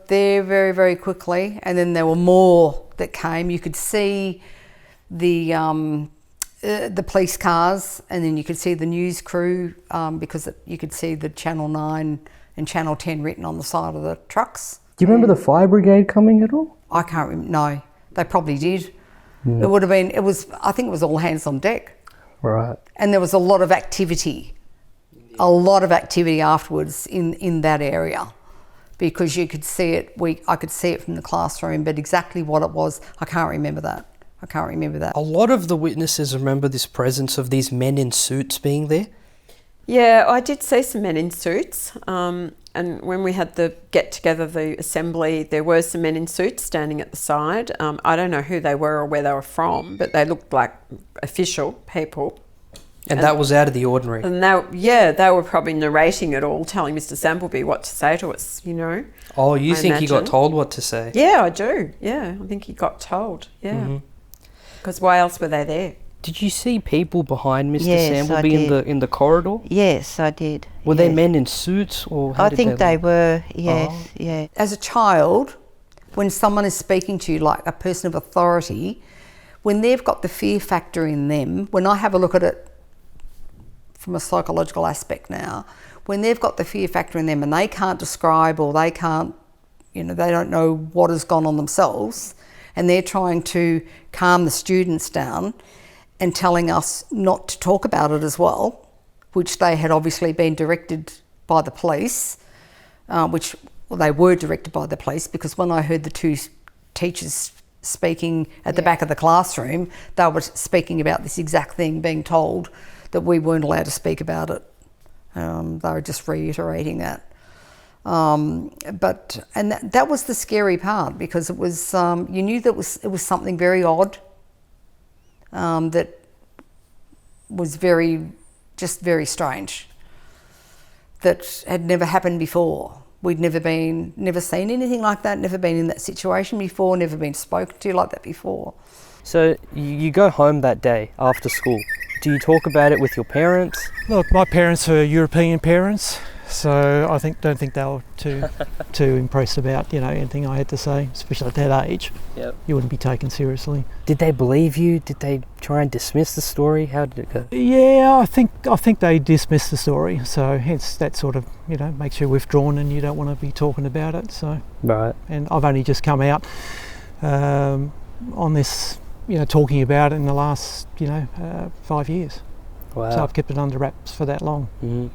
there very, very quickly, and then there were more that came. You could see the police cars, and then you could see the news crew, because you could see the Channel 9 and Channel 10 written on the side of the trucks. Do you remember the fire brigade coming at all? I can't remember. No, they probably did. It would have been. I think it was all hands on deck. Right. And there was a lot of activity. A lot of activity afterwards in that area, because you could see it. I could see it from the classroom, but exactly what it was, I can't remember that. A lot of the witnesses remember this presence of these men in suits being there. Yeah, I did see some men in suits, and when we had the get-together, the assembly, there were some men in suits standing at the side. I don't know who they were or where they were from, but they looked like official people. And that was out of the ordinary. And they were probably narrating it all, telling Mr. Sampleby what to say to us, Oh, you think he got told what to say? Yeah, I do. Yeah, I think he got told, yeah. Because why else were they there? Did you see people behind Mr. Yes, Sampleby in the corridor? Yes, I did. Were they men in suits, or I think they were, yes, yeah. As a child, when someone is speaking to you like a person of authority, when they've got the fear factor in them, when I have a look at it from a psychological aspect now, when they've got the fear factor in them and they can't describe, or they can't, they don't know what has gone on themselves, and they're trying to calm the students down and telling us not to talk about it as well, which they had obviously been directed by the police, they were directed by the police, because when I heard the two teachers speaking at the back of the classroom, they were speaking about this exact thing, being told that we weren't allowed to speak about it. They were just reiterating that. That was the scary part, because it was, you knew that it was something very odd, that was very strange, that had never happened before. We'd never seen anything like that, never been in that situation before, never been spoken to like that before. So you go home that day after school. Do you talk about it with your parents? Look, my parents are European parents, so I don't think they were too impressed about anything I had to say, especially at that age. Yep. You wouldn't be taken seriously. Did they believe you? Did they try and dismiss the story? How did it go? Yeah, I think they dismissed the story. So hence that sort of makes you withdrawn, and you don't want to be talking about it. So right. And I've only just come out on this, talking about it in the last 5 years. Wow. So I've kept it under wraps for that long. Mm-hmm.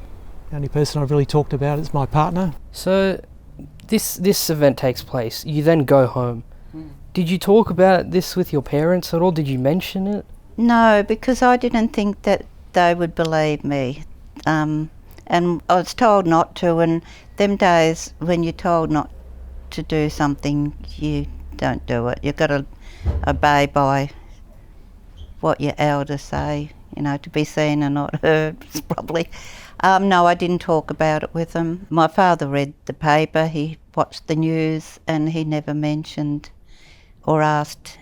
The only person I've really talked about is my partner. So this event takes place. You then go home. Did you talk about this with your parents at all? Did you mention it? No, because I didn't think that they would believe me. And I was told not to, and them days when you're told not to do something, you don't do it. You've got to obey by what your elders say, to be seen and not heard, probably. No, I didn't talk about it with them. My father read the paper, he watched the news, and he never mentioned or asked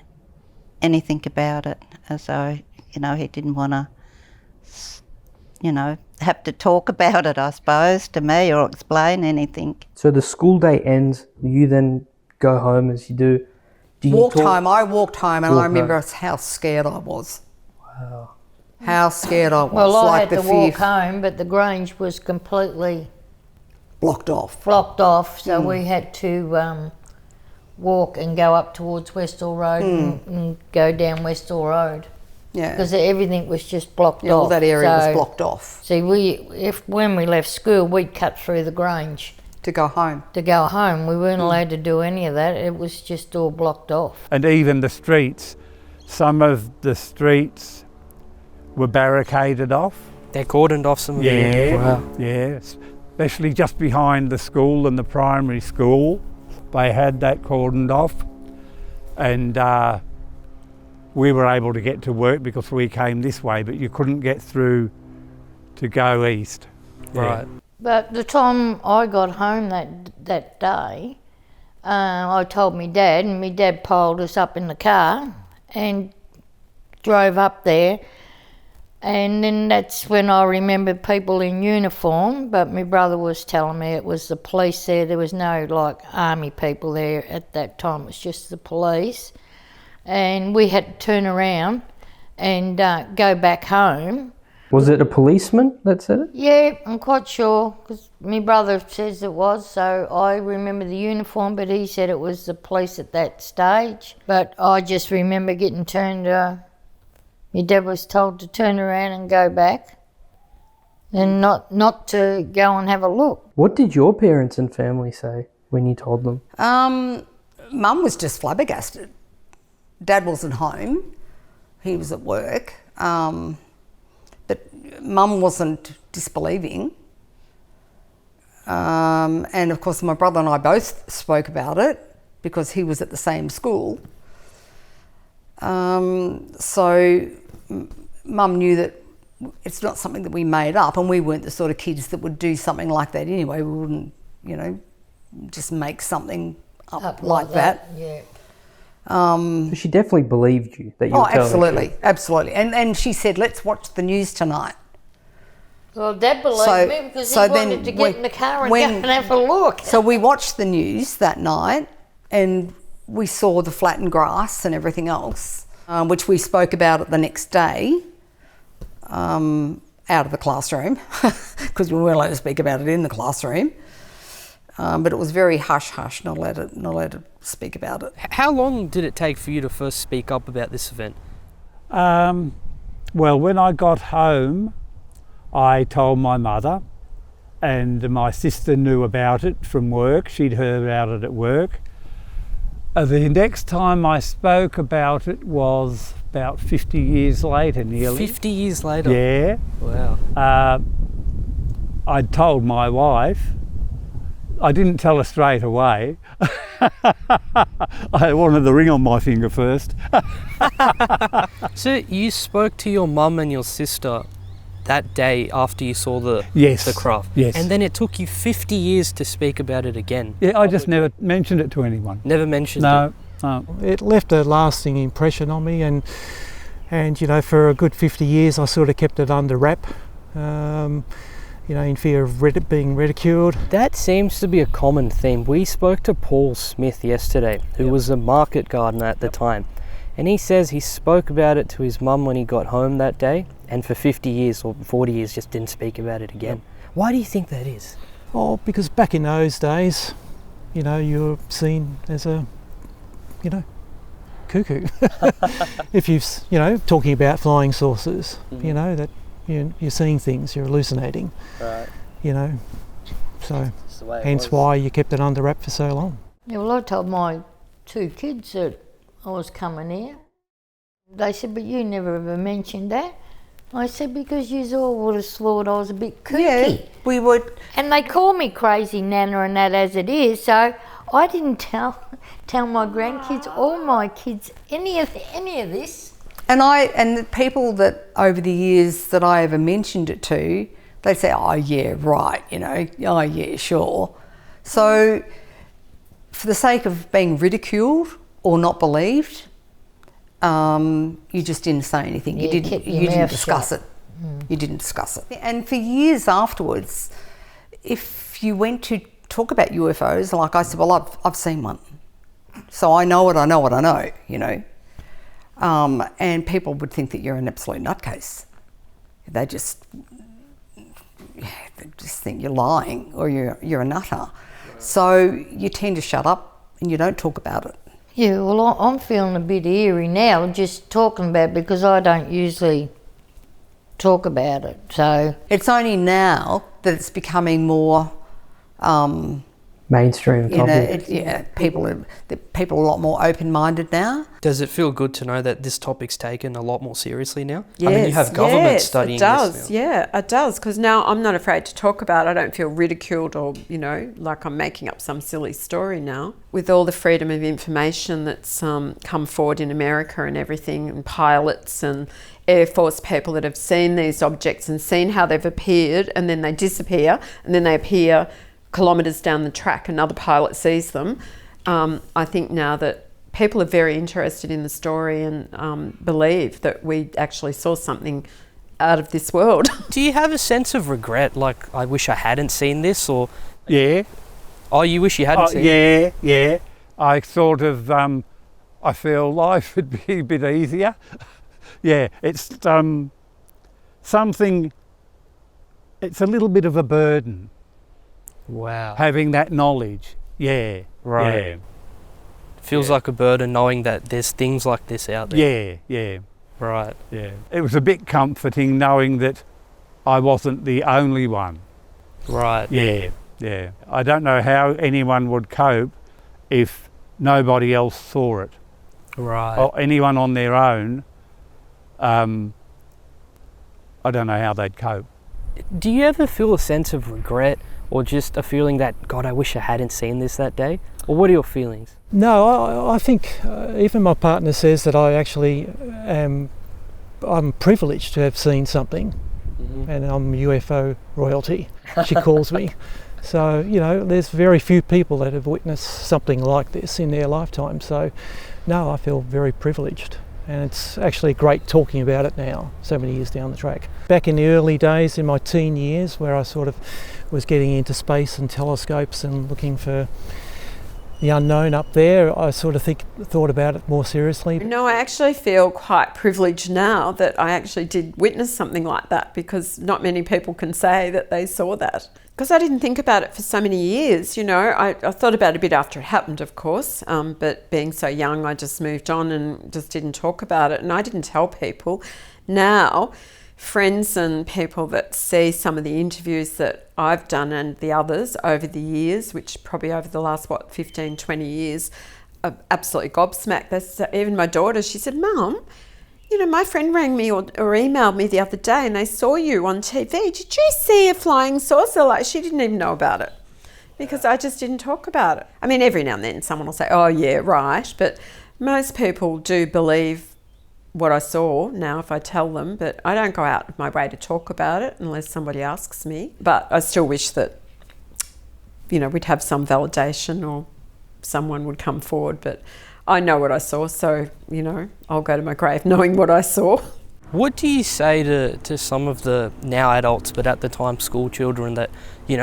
anything about it. So, he didn't want to, have to talk about it, I suppose, to me, or explain anything. So the school day ends, you then go home as you do. I walked home, and I remember how scared I was. Wow. How scared I was. Well, I had to walk home, but the Grange was completely blocked off. So we had to walk and go up towards Westall Road and go down Westall Road. Yeah. Because everything was just blocked off. All that area was blocked off. See, when we left school, we'd cut through the Grange. To go home. We weren't allowed to do any of that. It was just all blocked off. And even the streets, some of the streets were barricaded off. They cordoned off some of them. Wow. Yeah, especially just behind the school and the primary school. They had that cordoned off, and we were able to get to work because we came this way, but you couldn't get through to go east. Right. But the time I got home that day, I told my dad, and my dad piled us up in the car and drove up there. And then that's when I remembered people in uniform, but my brother was telling me it was the police there. There was no like army people there at that time. It was just the police. And we had to turn around and go back home. Was it a policeman that said it? Yeah, I'm quite sure, because my brother says it was, so I remember the uniform, but he said it was the police at that stage. But I just remember getting turned, my dad was told to turn around and go back, and not to go and have a look. What did your parents and family say when you told them? Mum was just flabbergasted. Dad wasn't home, he was at work. But Mum wasn't disbelieving. And of course my brother and I both spoke about it because he was at the same school. So Mum knew that it's not something that we made up, and we weren't the sort of kids that would do something like that anyway. We wouldn't, just make something up like that. Yeah. She definitely believed you that you were telling absolutely, absolutely. And she said, let's watch the news tonight. Well, Dad believed me because he wanted to get in the car and go and have a look. So we watched the news that night, and we saw the flattened grass and everything else, which we spoke about it the next day, out of the classroom, because we weren't allowed to speak about it in the classroom. But it was very hush-hush, not allowed to speak about it. How long did it take for you to first speak up about this event? Well, when I got home, I told my mother, and my sister knew about it from work. She'd heard about it at work. The next time I spoke about it was about 50 years later, nearly. 50 years later? Yeah. Wow. I'd told my wife. I didn't tell her straight away. I wanted the ring on my finger first. So you spoke to your mum and your sister that day after you saw the craft? Yes. And then it took you 50 years to speak about it again? Yeah, I just never mentioned it to anyone. Never mentioned it? No. It left a lasting impression on me, and for a good 50 years I sort of kept it under wrap. In fear of being ridiculed. That seems to be a common theme. We spoke to Paul Smith yesterday, who was a market gardener at the time, and he says he spoke about it to his mum when he got home that day, and for 50 years or 40 years just didn't speak about it again. Why do you think that is? Oh, because back in those days, you were seen as a, cuckoo. If you've, talking about flying saucers, that you're seeing things, you're hallucinating. Right. So hence why you kept it under wrap for so long. Yeah, well, I told my two kids that I was coming here. They said, but you never ever mentioned that. I said, because you all would have thought I was a bit kooky. Yeah, we would. And they call me crazy Nana and that as it is, so I didn't tell my grandkids or my kids any of this. And the people that over the years that I ever mentioned it to, they'd say, oh yeah, right, oh yeah, sure. So for the sake of being ridiculed or not believed, you just didn't say anything. You didn't discuss it. You didn't discuss it. And for years afterwards, if you went to talk about UFOs, like I said, well, I've seen one. So I know what I know. And people would think that you're an absolute nutcase. They just, they just think you're lying or you're a nutter. So you tend to shut up and you don't talk about it. Yeah, well, I'm feeling a bit eerie now just talking about it because I don't usually talk about it. So it's only now that it's becoming more mainstream topic. People are a lot more open-minded now. Does it feel good to know that this topic's taken a lot more seriously now? Yes, I mean, you have government studying it does. this now. Yeah, it does, because now I'm not afraid to talk about it. I don't feel ridiculed or, like I'm making up some silly story now. With all the freedom of information that's come forward in America and everything, and pilots and Air Force people that have seen these objects and seen how they've appeared and then they disappear and then they appear kilometres down the track, another pilot sees them. I think now that people are very interested in the story and believe that we actually saw something out of this world. Do you have a sense of regret, like, I wish I hadn't seen this, or... Yeah. Oh, you wish you hadn't seen it? Yeah. I sort of, I feel life would be a bit easier. Yeah, it's something, it's a little bit of a burden. Wow. Having that knowledge, yeah. Right. Yeah. Feels like a burden knowing that there's things like this out there. Yeah. Right. Yeah. It was a bit comforting knowing that I wasn't the only one. Right. Yeah. I don't know how anyone would cope if nobody else saw it. Right. Or anyone on their own. I don't know how they'd cope. Do you ever feel a sense of regret or just a feeling that, God, I wish I hadn't seen this that day? Or what are your feelings? No, I think even my partner says that I actually I'm privileged to have seen something, and I'm UFO royalty, she calls me. So, there's very few people that have witnessed something like this in their lifetime. So, no, I feel very privileged. And it's actually great talking about it now, so many years down the track. Back in the early days, in my teen years, where I sort of was getting into space and telescopes and looking for the unknown up there, I sort of thought about it more seriously. No, I actually feel quite privileged now that I actually did witness something like that, because not many people can say that they saw that. Because I didn't think about it for so many years, I thought about it a bit after it happened, of course, but being so young, I just moved on and just didn't talk about it, and I didn't tell people. Now, friends and people that see some of the interviews that I've done and the others over the years, which probably over the last, 15, 20 years, are absolutely gobsmacked. Even my daughter, she said, Mum, my friend rang me or emailed me the other day and they saw you on TV. Did you see a flying saucer? Like, she didn't even know about it because I just didn't talk about it. I mean, every now and then someone will say, oh, yeah, right. But most people do believe what I saw now if I tell them, but I don't go out of my way to talk about it unless somebody asks me. But I still wish that, we'd have some validation or someone would come forward, but I know what I saw, so, I'll go to my grave knowing what I saw. What do you say to some of the now adults, but at the time school children that,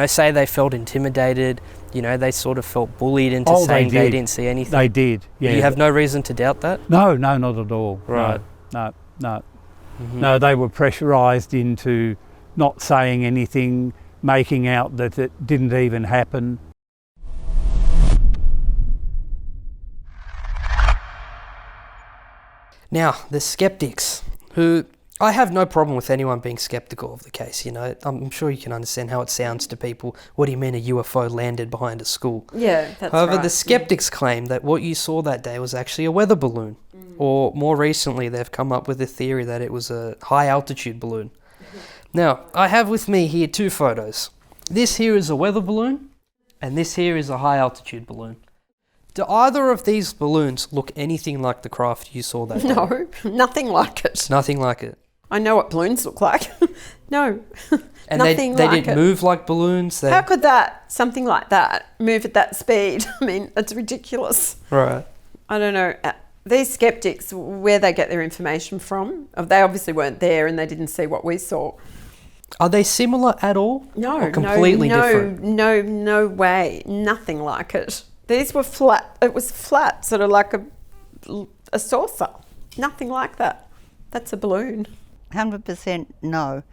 say they felt intimidated, they sort of felt bullied into saying they didn't see anything? They did, yeah. You have no reason to doubt that? No, not at all. Right. No. No, they were pressurised into not saying anything, making out that it didn't even happen. Now, the skeptics, who I have no problem with anyone being skeptical of the case, I'm sure you can understand how it sounds to people. What do you mean a UFO landed behind a school? Yeah, that's However, right. the skeptics claim that what you saw that day was actually a weather balloon. Or more recently, they've come up with a theory that it was a high altitude balloon. Now, I have with me here two photos. This here is a weather balloon, and this here is a high altitude balloon. Do either of these balloons look anything like the craft you saw that day? No, nothing like it. Nothing like it. I know what balloons look like. No, and nothing they like didn't it. move like balloons? How could something like that, move at that speed? I mean, it's ridiculous. Right. I don't know. These skeptics, where they get their information from, they obviously weren't there and they didn't see what we saw. Are they similar at all? No, or completely different? No way. Nothing like it. These were flat. It was flat, sort of like a saucer. Nothing like that. That's a balloon. 100% no.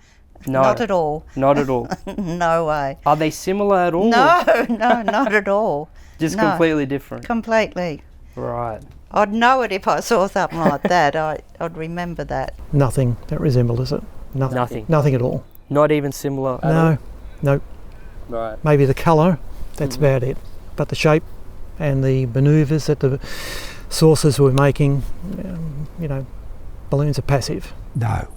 No. Not at all. Not at all. No way. Are they similar at all? No, not at all. Just No. completely different. Completely. Right. I'd know it if I saw something like that. I'd remember that. Nothing that resembles it. Nothing. Nothing. Nothing at all. Not even similar at all? No. Nope. Right. Maybe the colour, that's about it. But the shape and the manoeuvres that the saucers were making, you know, balloons are passive. No.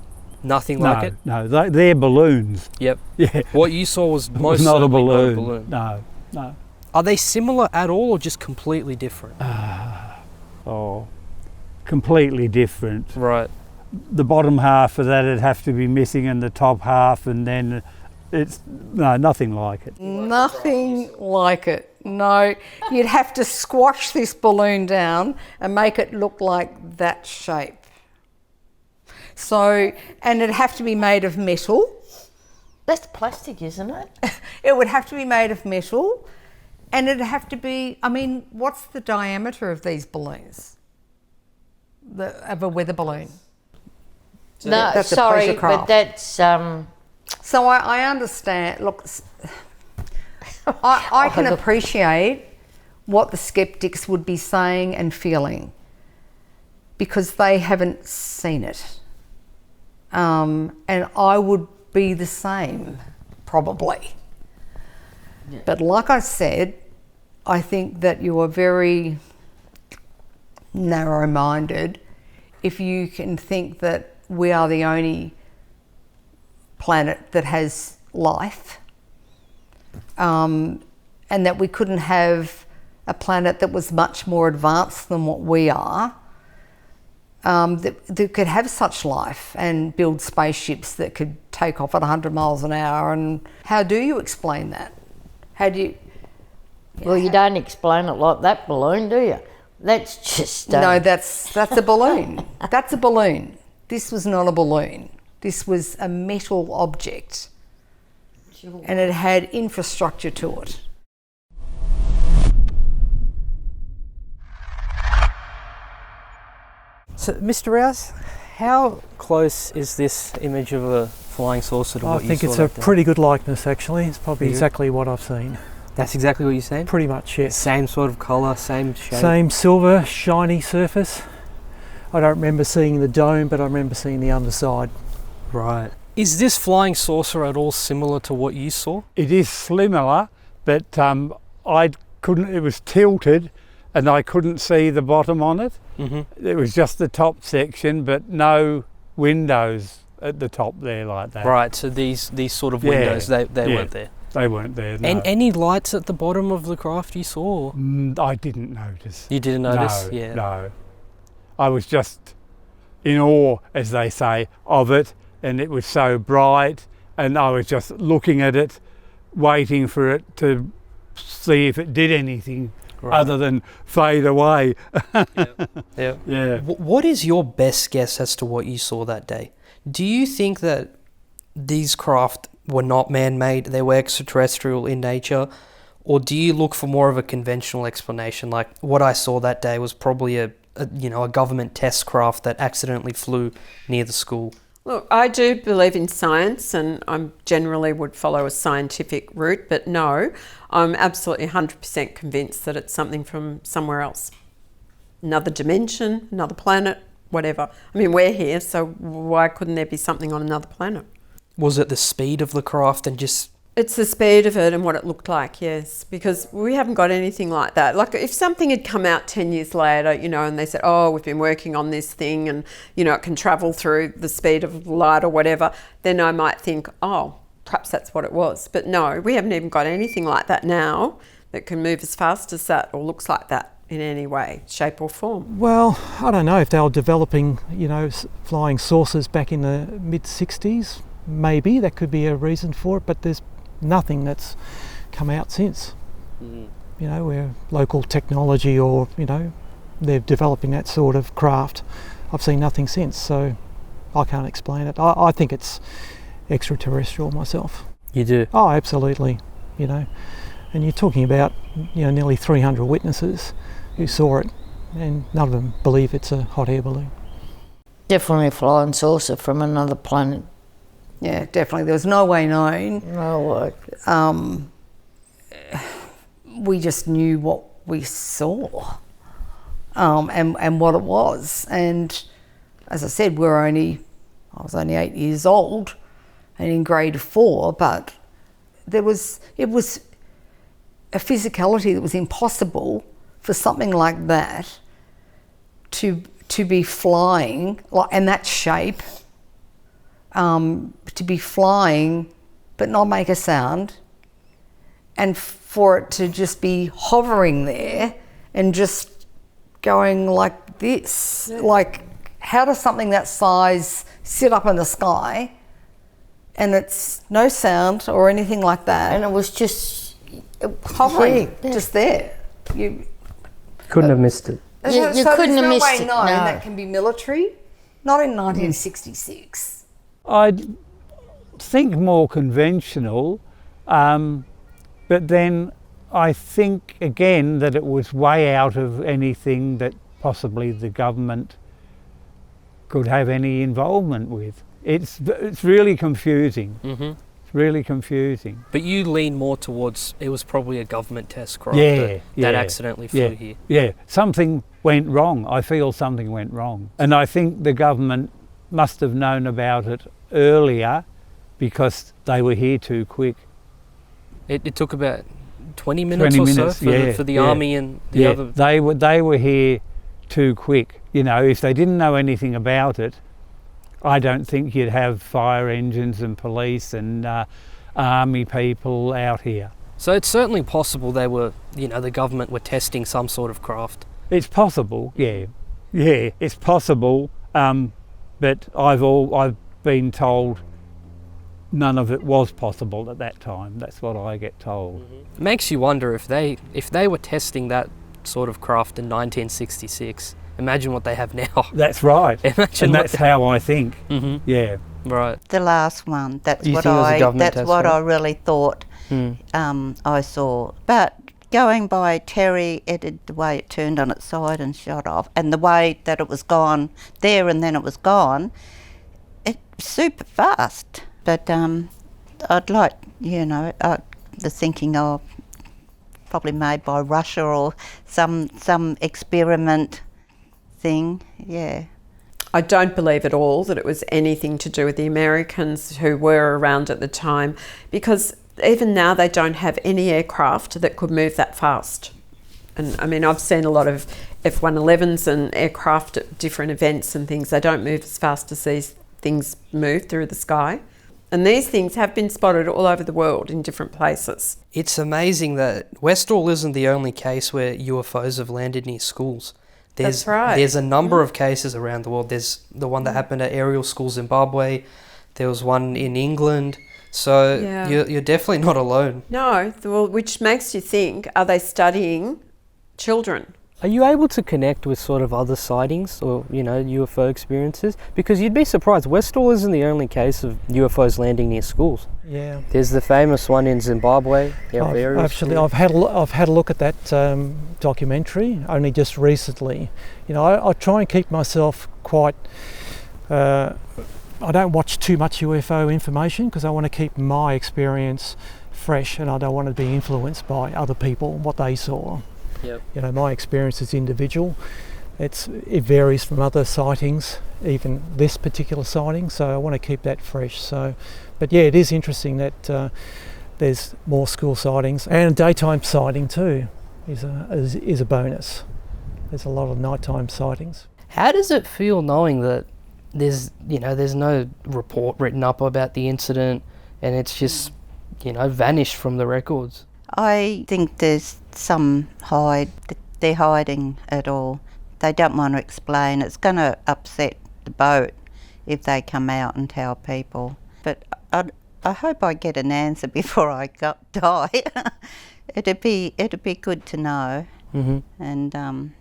Nothing like it? No, they're balloons. Yep. Yeah. What you saw was most not a certainly balloon. not a balloon. No. Are they similar at all or just completely different? Oh, completely different. Right. The bottom half of that would have to be missing and the top half, and then it's nothing like it. Nothing like it. No, you'd have to squash this balloon down and make it look like that shape. So, and it'd have to be made of metal. That's plastic, isn't it? It would have to be made of metal, and it'd have to be, I mean, what's the diameter of these balloons? Of a weather balloon? No, that's a sorry, pleasure craft. but that's... So I understand, look, I can appreciate what the skeptics would be saying and feeling because they haven't seen it. And I would be the same, probably. Yeah. But like I said, I think that you are very narrow-minded if you can think that we are the only planet that has life, and that we couldn't have a planet that was much more advanced than what we are, that could have such life and build spaceships that could take off at 100 miles an hour. And how do you explain that? How do you... Well, you don't explain it like that balloon, do you? That's just... No, that's a balloon. That's a balloon. This was not a balloon. This was a metal object. Sure. And it had infrastructure to it. So, Mr. Rouse, how close is this image of a flying saucer to what you saw? I think it's a pretty good likeness, actually. It's probably exactly what I've seen. That's exactly what you're saying? Pretty much, yes. Same sort of colour, same shape? Same silver, shiny surface. I don't remember seeing the dome, but I remember seeing the underside. Right. Is this flying saucer at all similar to what you saw? It is similar, but I couldn't, it was tilted and I couldn't see the bottom on it. Mm-hmm. It was just the top section, but no windows at the top there like that. Right, so these sort of windows, they weren't there? They weren't there, no. And any lights at the bottom of the craft you saw? I didn't notice. You didn't notice? No, yeah. No. I was just in awe, as they say, of it, and it was so bright, and I was just looking at it, waiting for it to see if it did anything other than fade away. Yeah. What is your best guess as to what you saw that day? Do you think that these craft were not man-made, they were extraterrestrial in nature, or do you look for more of a conventional explanation, like what I saw that day was probably a government test craft that accidentally flew near the school? Look, I do believe in science, and I generally would follow a scientific route, but no, I'm absolutely 100% convinced that it's something from somewhere else. Another dimension, another planet, whatever. I mean, we're here, so why couldn't there be something on another planet? Was it the speed of the craft and just... It's the speed of it and what it looked like, yes, because we haven't got anything like that. Like if something had come out 10 years later, and they said, oh, we've been working on this thing and, it can travel through the speed of light or whatever, then I might think, oh, perhaps that's what it was. But no, we haven't even got anything like that now that can move as fast as that or looks like that in any way, shape or form. Well, I don't know if they were developing, flying saucers back in the mid-60s. Maybe that could be a reason for it, but there's nothing that's come out since. Where local technology or they're developing that sort of craft. I've seen nothing since, so I can't explain it. I think it's extraterrestrial myself. You do? Oh, absolutely. And you're talking about nearly 300 witnesses who saw it, and none of them believe it's a hot air balloon. Definitely a flying saucer from another planet. Yeah, definitely. There was no way known. No way. We just knew what we saw, and what it was. And as I said, I was only 8 years old and in grade 4, but it was a physicality that was impossible for something like that to be flying, and that shape, to be flying but not make a sound, and for it to just be hovering there and just going like this. Like, how does something that size sit up in the sky and it's no sound or anything like that? And it was just hovering, just there. You couldn't have missed it. You couldn't have missed it. No. That can be military. Not in 1966. I think more conventional, but then I think again that it was way out of anything that possibly the government could have any involvement with. It's really confusing. Mm-hmm. It's really confusing. But you lean more towards it was probably a government test craft that accidentally flew here. Yeah, something went wrong. I feel something went wrong. And I think the government must have known about it earlier because they were here too quick. It took about 20 minutes for the army and the other... They were here too quick. You know, if they didn't know anything about it, I don't think you'd have fire engines and police and army people out here. So it's certainly possible they were, the government were testing some sort of craft. It's possible, yeah, it's possible. But I've been told none of it was possible at that time. That's what I get told. It makes you wonder if they were testing that sort of craft in 1966. Imagine what they have now. That's right. That's how I think. Mm-hmm. Yeah. Right. The last one. That's what I really thought I saw. But going by Terry, the way it turned on its side and shot off, and the way that it was gone there and then it was gone, it's super fast. But I'd like, the thinking of probably made by Russia or some experiment thing, yeah. I don't believe at all that it was anything to do with the Americans who were around at the time, because even now they don't have any aircraft that could move that fast. And I mean, I've seen a lot of F-111s and aircraft at different events and things. They don't move as fast as these things move through the sky. And these things have been spotted all over the world in different places. It's amazing that Westall isn't the only case where UFOs have landed near schools. That's right. There's a number of cases around the world. There's the one that happened at Aerial School Zimbabwe. There was one in England. So you're definitely not alone. No, well, which makes you think, are they studying children? Are you able to connect with sort of other sightings or, UFO experiences? Because you'd be surprised, Westall isn't the only case of UFOs landing near schools. Yeah. There's the famous one in Zimbabwe. I've had a look at that documentary only just recently. I try and keep myself quite... I don't watch too much UFO information because I want to keep my experience fresh and I don't want to be influenced by other people, what they saw. Yep. My experience is individual. It varies from other sightings, even this particular sighting, so I want to keep that fresh. But yeah, it is interesting that there's more school sightings, and a daytime sighting too is a bonus. There's a lot of nighttime sightings. How does it feel knowing that there's no report written up about the incident and it's just vanished from the records? I think there's some they're hiding it all. They don't want to explain. It's going to upset the boat if they come out and tell people. But I hope I get an answer before I die. It'd be good to know. Mm-hmm. And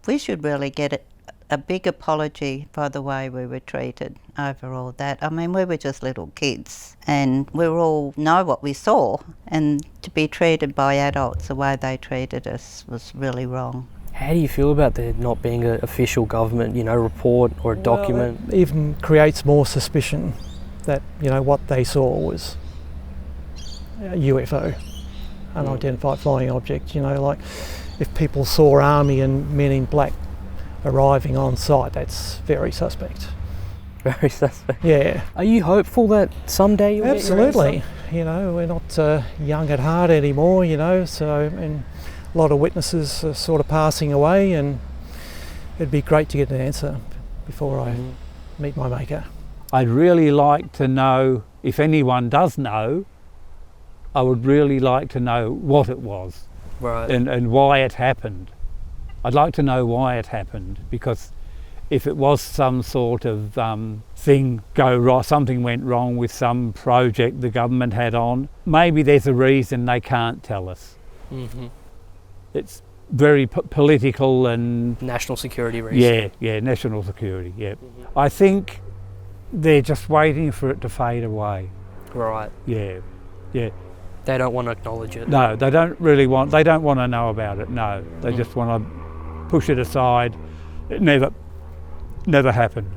we should really get a big apology for the way we were treated over all that. I mean, we were just little kids and we all know what we saw, and to be treated by adults the way they treated us was really wrong. How do you feel about there not being an official government, report or a document? It even creates more suspicion. that, you know, what they saw was a UFO, unidentified flying object. You know, like if people saw army and men in black arriving on site, that's very suspect. Very suspect. Yeah. Are you hopeful that someday you'll Absolutely. get your answer? You know, we're not young at heart anymore, you know, so, and a lot of witnesses are sort of passing away, and it'd be great to get an answer before I meet my maker. I'd really like to know, if anyone does know, I would really like to know what it was. Right. And why it happened. I'd like to know why it happened, because if it was some sort of thing go wrong, something went wrong with some project the government had on, maybe there's a reason they can't tell us. Mm-hmm. It's very political and... National security reason. Yeah, national security, yeah. Mm-hmm. I think they're just waiting for it to fade away. Right. Yeah. They don't want to acknowledge it. No, they don't want to know about it, no. They just want to push it aside. It never happened.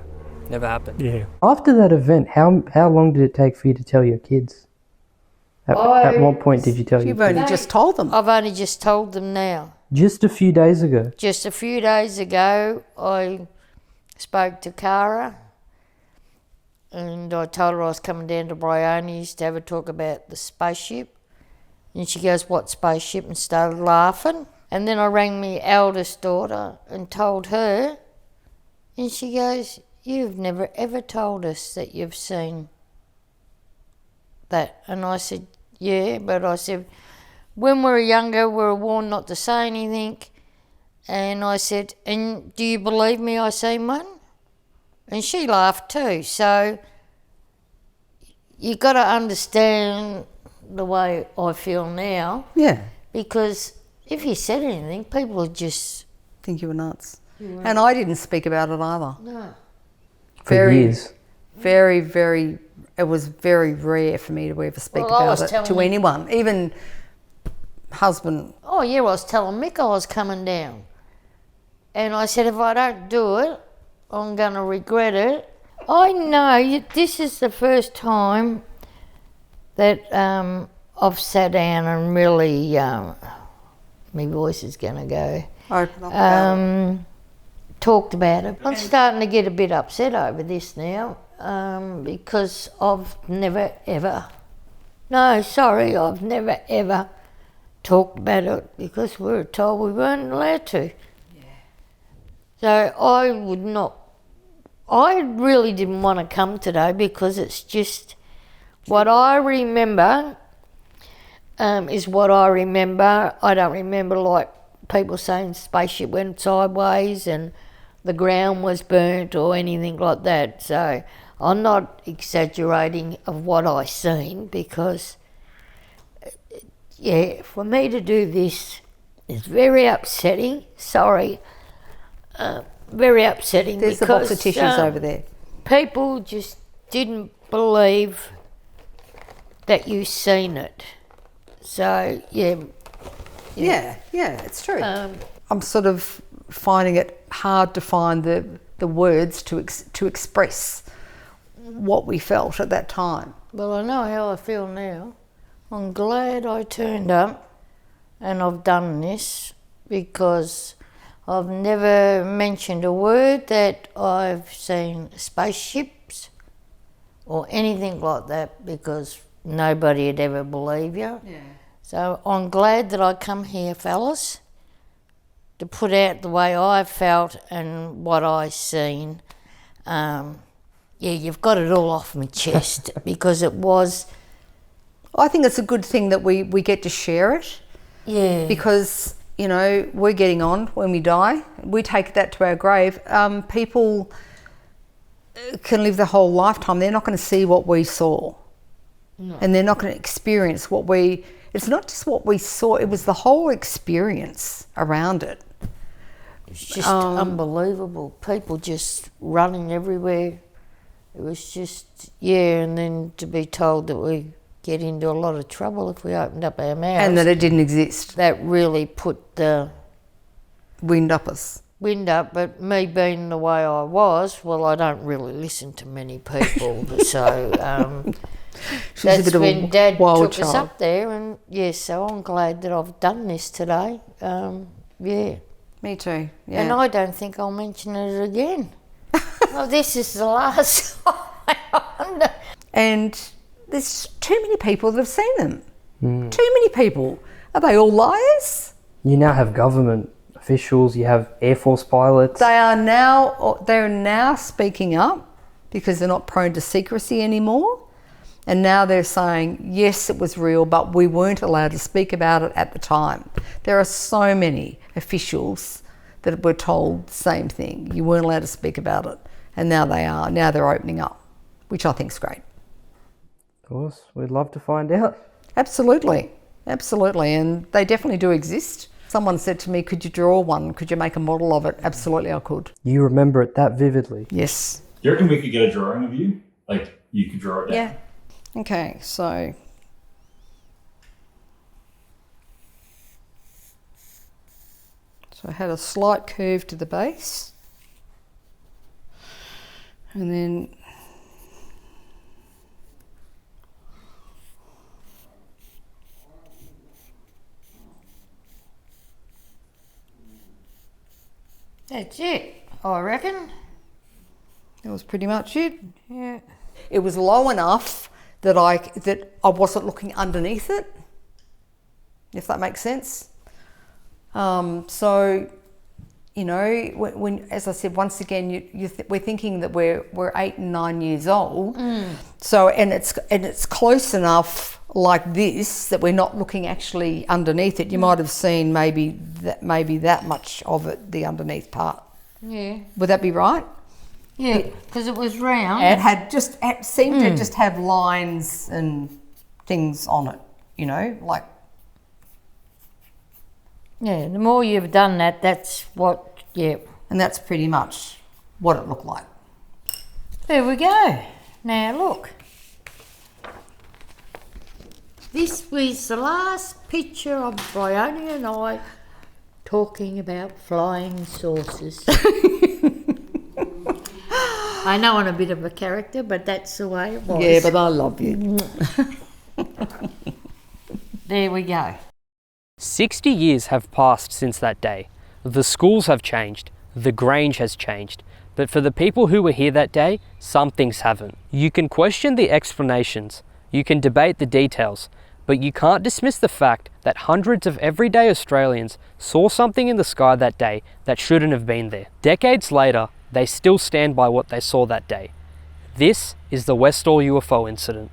Never happened. Yeah. After that event, how long did it take for you to tell your kids? At what point did you tell your You've kids? only just told them. I've only just told them now. Just a few days ago? Just a few days ago, I spoke to Cara and I told her I was coming down to Brione's to have a talk about the spaceship. And she goes, "What spaceship?" and started laughing. And then I rang my eldest daughter and told her, and she goes, "You've never ever told us that you've seen that." And I said, "Yeah," but I said, when we were younger, we were warned not to say anything. And I said, "And do you believe me I seen one?" And she laughed too. So you got to understand the way I feel now. Yeah. Because if you said anything, people would just... think you were nuts. And I didn't speak about it either. No. For years. Very, very, it was very rare for me to ever speak about it to anyone, even husband. Oh yeah, I was telling Mick I was coming down. And I said, if I don't do it, I'm going to regret it. I know this is the first time that I've sat down and really, my voice is going to go, talked about it. I'm starting to get a bit upset over this now because I've never ever talked about it because we were told we weren't allowed to. Yeah. So I really didn't want to come today because it's just what I remember is what I remember. I don't remember like people saying spaceship went sideways and the ground was burnt or anything like that. So I'm not exaggerating of what I seen because, yeah, for me to do this is very upsetting. Sorry. Very upsetting. There's a box of tissues over there. People just didn't believe that you seen it. So, yeah. Yeah, it's true. I'm sort of finding it hard to find the words to express what we felt at that time. Well, I know how I feel now. I'm glad I turned up and I've done this because I've never mentioned a word that I've seen spaceships or anything like that because nobody would ever believe you. Yeah. So I'm glad that I come here, fellas, to put out the way I felt and what I seen. Yeah, you've got it all off my chest because it was... I think it's a good thing that we get to share it. Yeah. Because, you know, we're getting on when we die. We take that to our grave. People can live their whole lifetime. They're not going to see what we saw. No. And they're not going to experience what we... It's not just what we saw, it was the whole experience around it. It's just unbelievable. People just running everywhere. It was just, yeah, and then to be told that we get into a lot of trouble if we opened up our mouths. And that it didn't exist. That really put the... wind up us. wind up, but me being the way I was, well, I don't really listen to many people, so that's when Dad took us up there, and yes, so I'm glad that I've done this today. Yeah. Me too. Yeah. And I don't think I'll mention it again. Well, this is the last time. And there's too many people that have seen them. Too many people. Are they all liars? You now have government officials, you have Air Force pilots. They're now speaking up because they're not prone to secrecy anymore. And now they're saying, yes, it was real, but we weren't allowed to speak about it at the time. There are so many officials that were told the same thing. You weren't allowed to speak about it. And now they are. Now they're opening up, which I think is great. Of course, we'd love to find out. Absolutely. Absolutely. And they definitely do exist. Someone said to me, could you draw one? Could you make a model of it? Absolutely, I could. You remember it that vividly? Yes. Do you reckon we could get a drawing of you? Like, you could draw it down? Yeah. Okay, so I had a slight curve to the base, and then That's it, I reckon. that was pretty much it. Yeah. It was low enough that I wasn't looking underneath it, if that makes sense. So, you know, when as I said, once again, we're thinking that we're 8 and 9 years old. So, and it's close enough like this that we're not looking actually underneath it. You might have seen maybe that much of it, the underneath part. Yeah. Would that be right? Yeah, because it was round. It seemed to just have lines and things on it, you know, like. Yeah, the more you've done that, that's what, yeah. And that's pretty much what it looked like. There we go. Now look. This was the last picture of Bryony and I talking about flying saucers. I know I'm a bit of a character, but that's the way it was. Yeah, but I love you. There we go. 60 years have passed since that day. The schools have changed, the Grange has changed, but for the people who were here that day, some things haven't. You can question the explanations, you can debate the details, but you can't dismiss the fact that hundreds of everyday Australians saw something in the sky that day that shouldn't have been there. Decades later, they still stand by what they saw that day. This is the Westall UFO incident.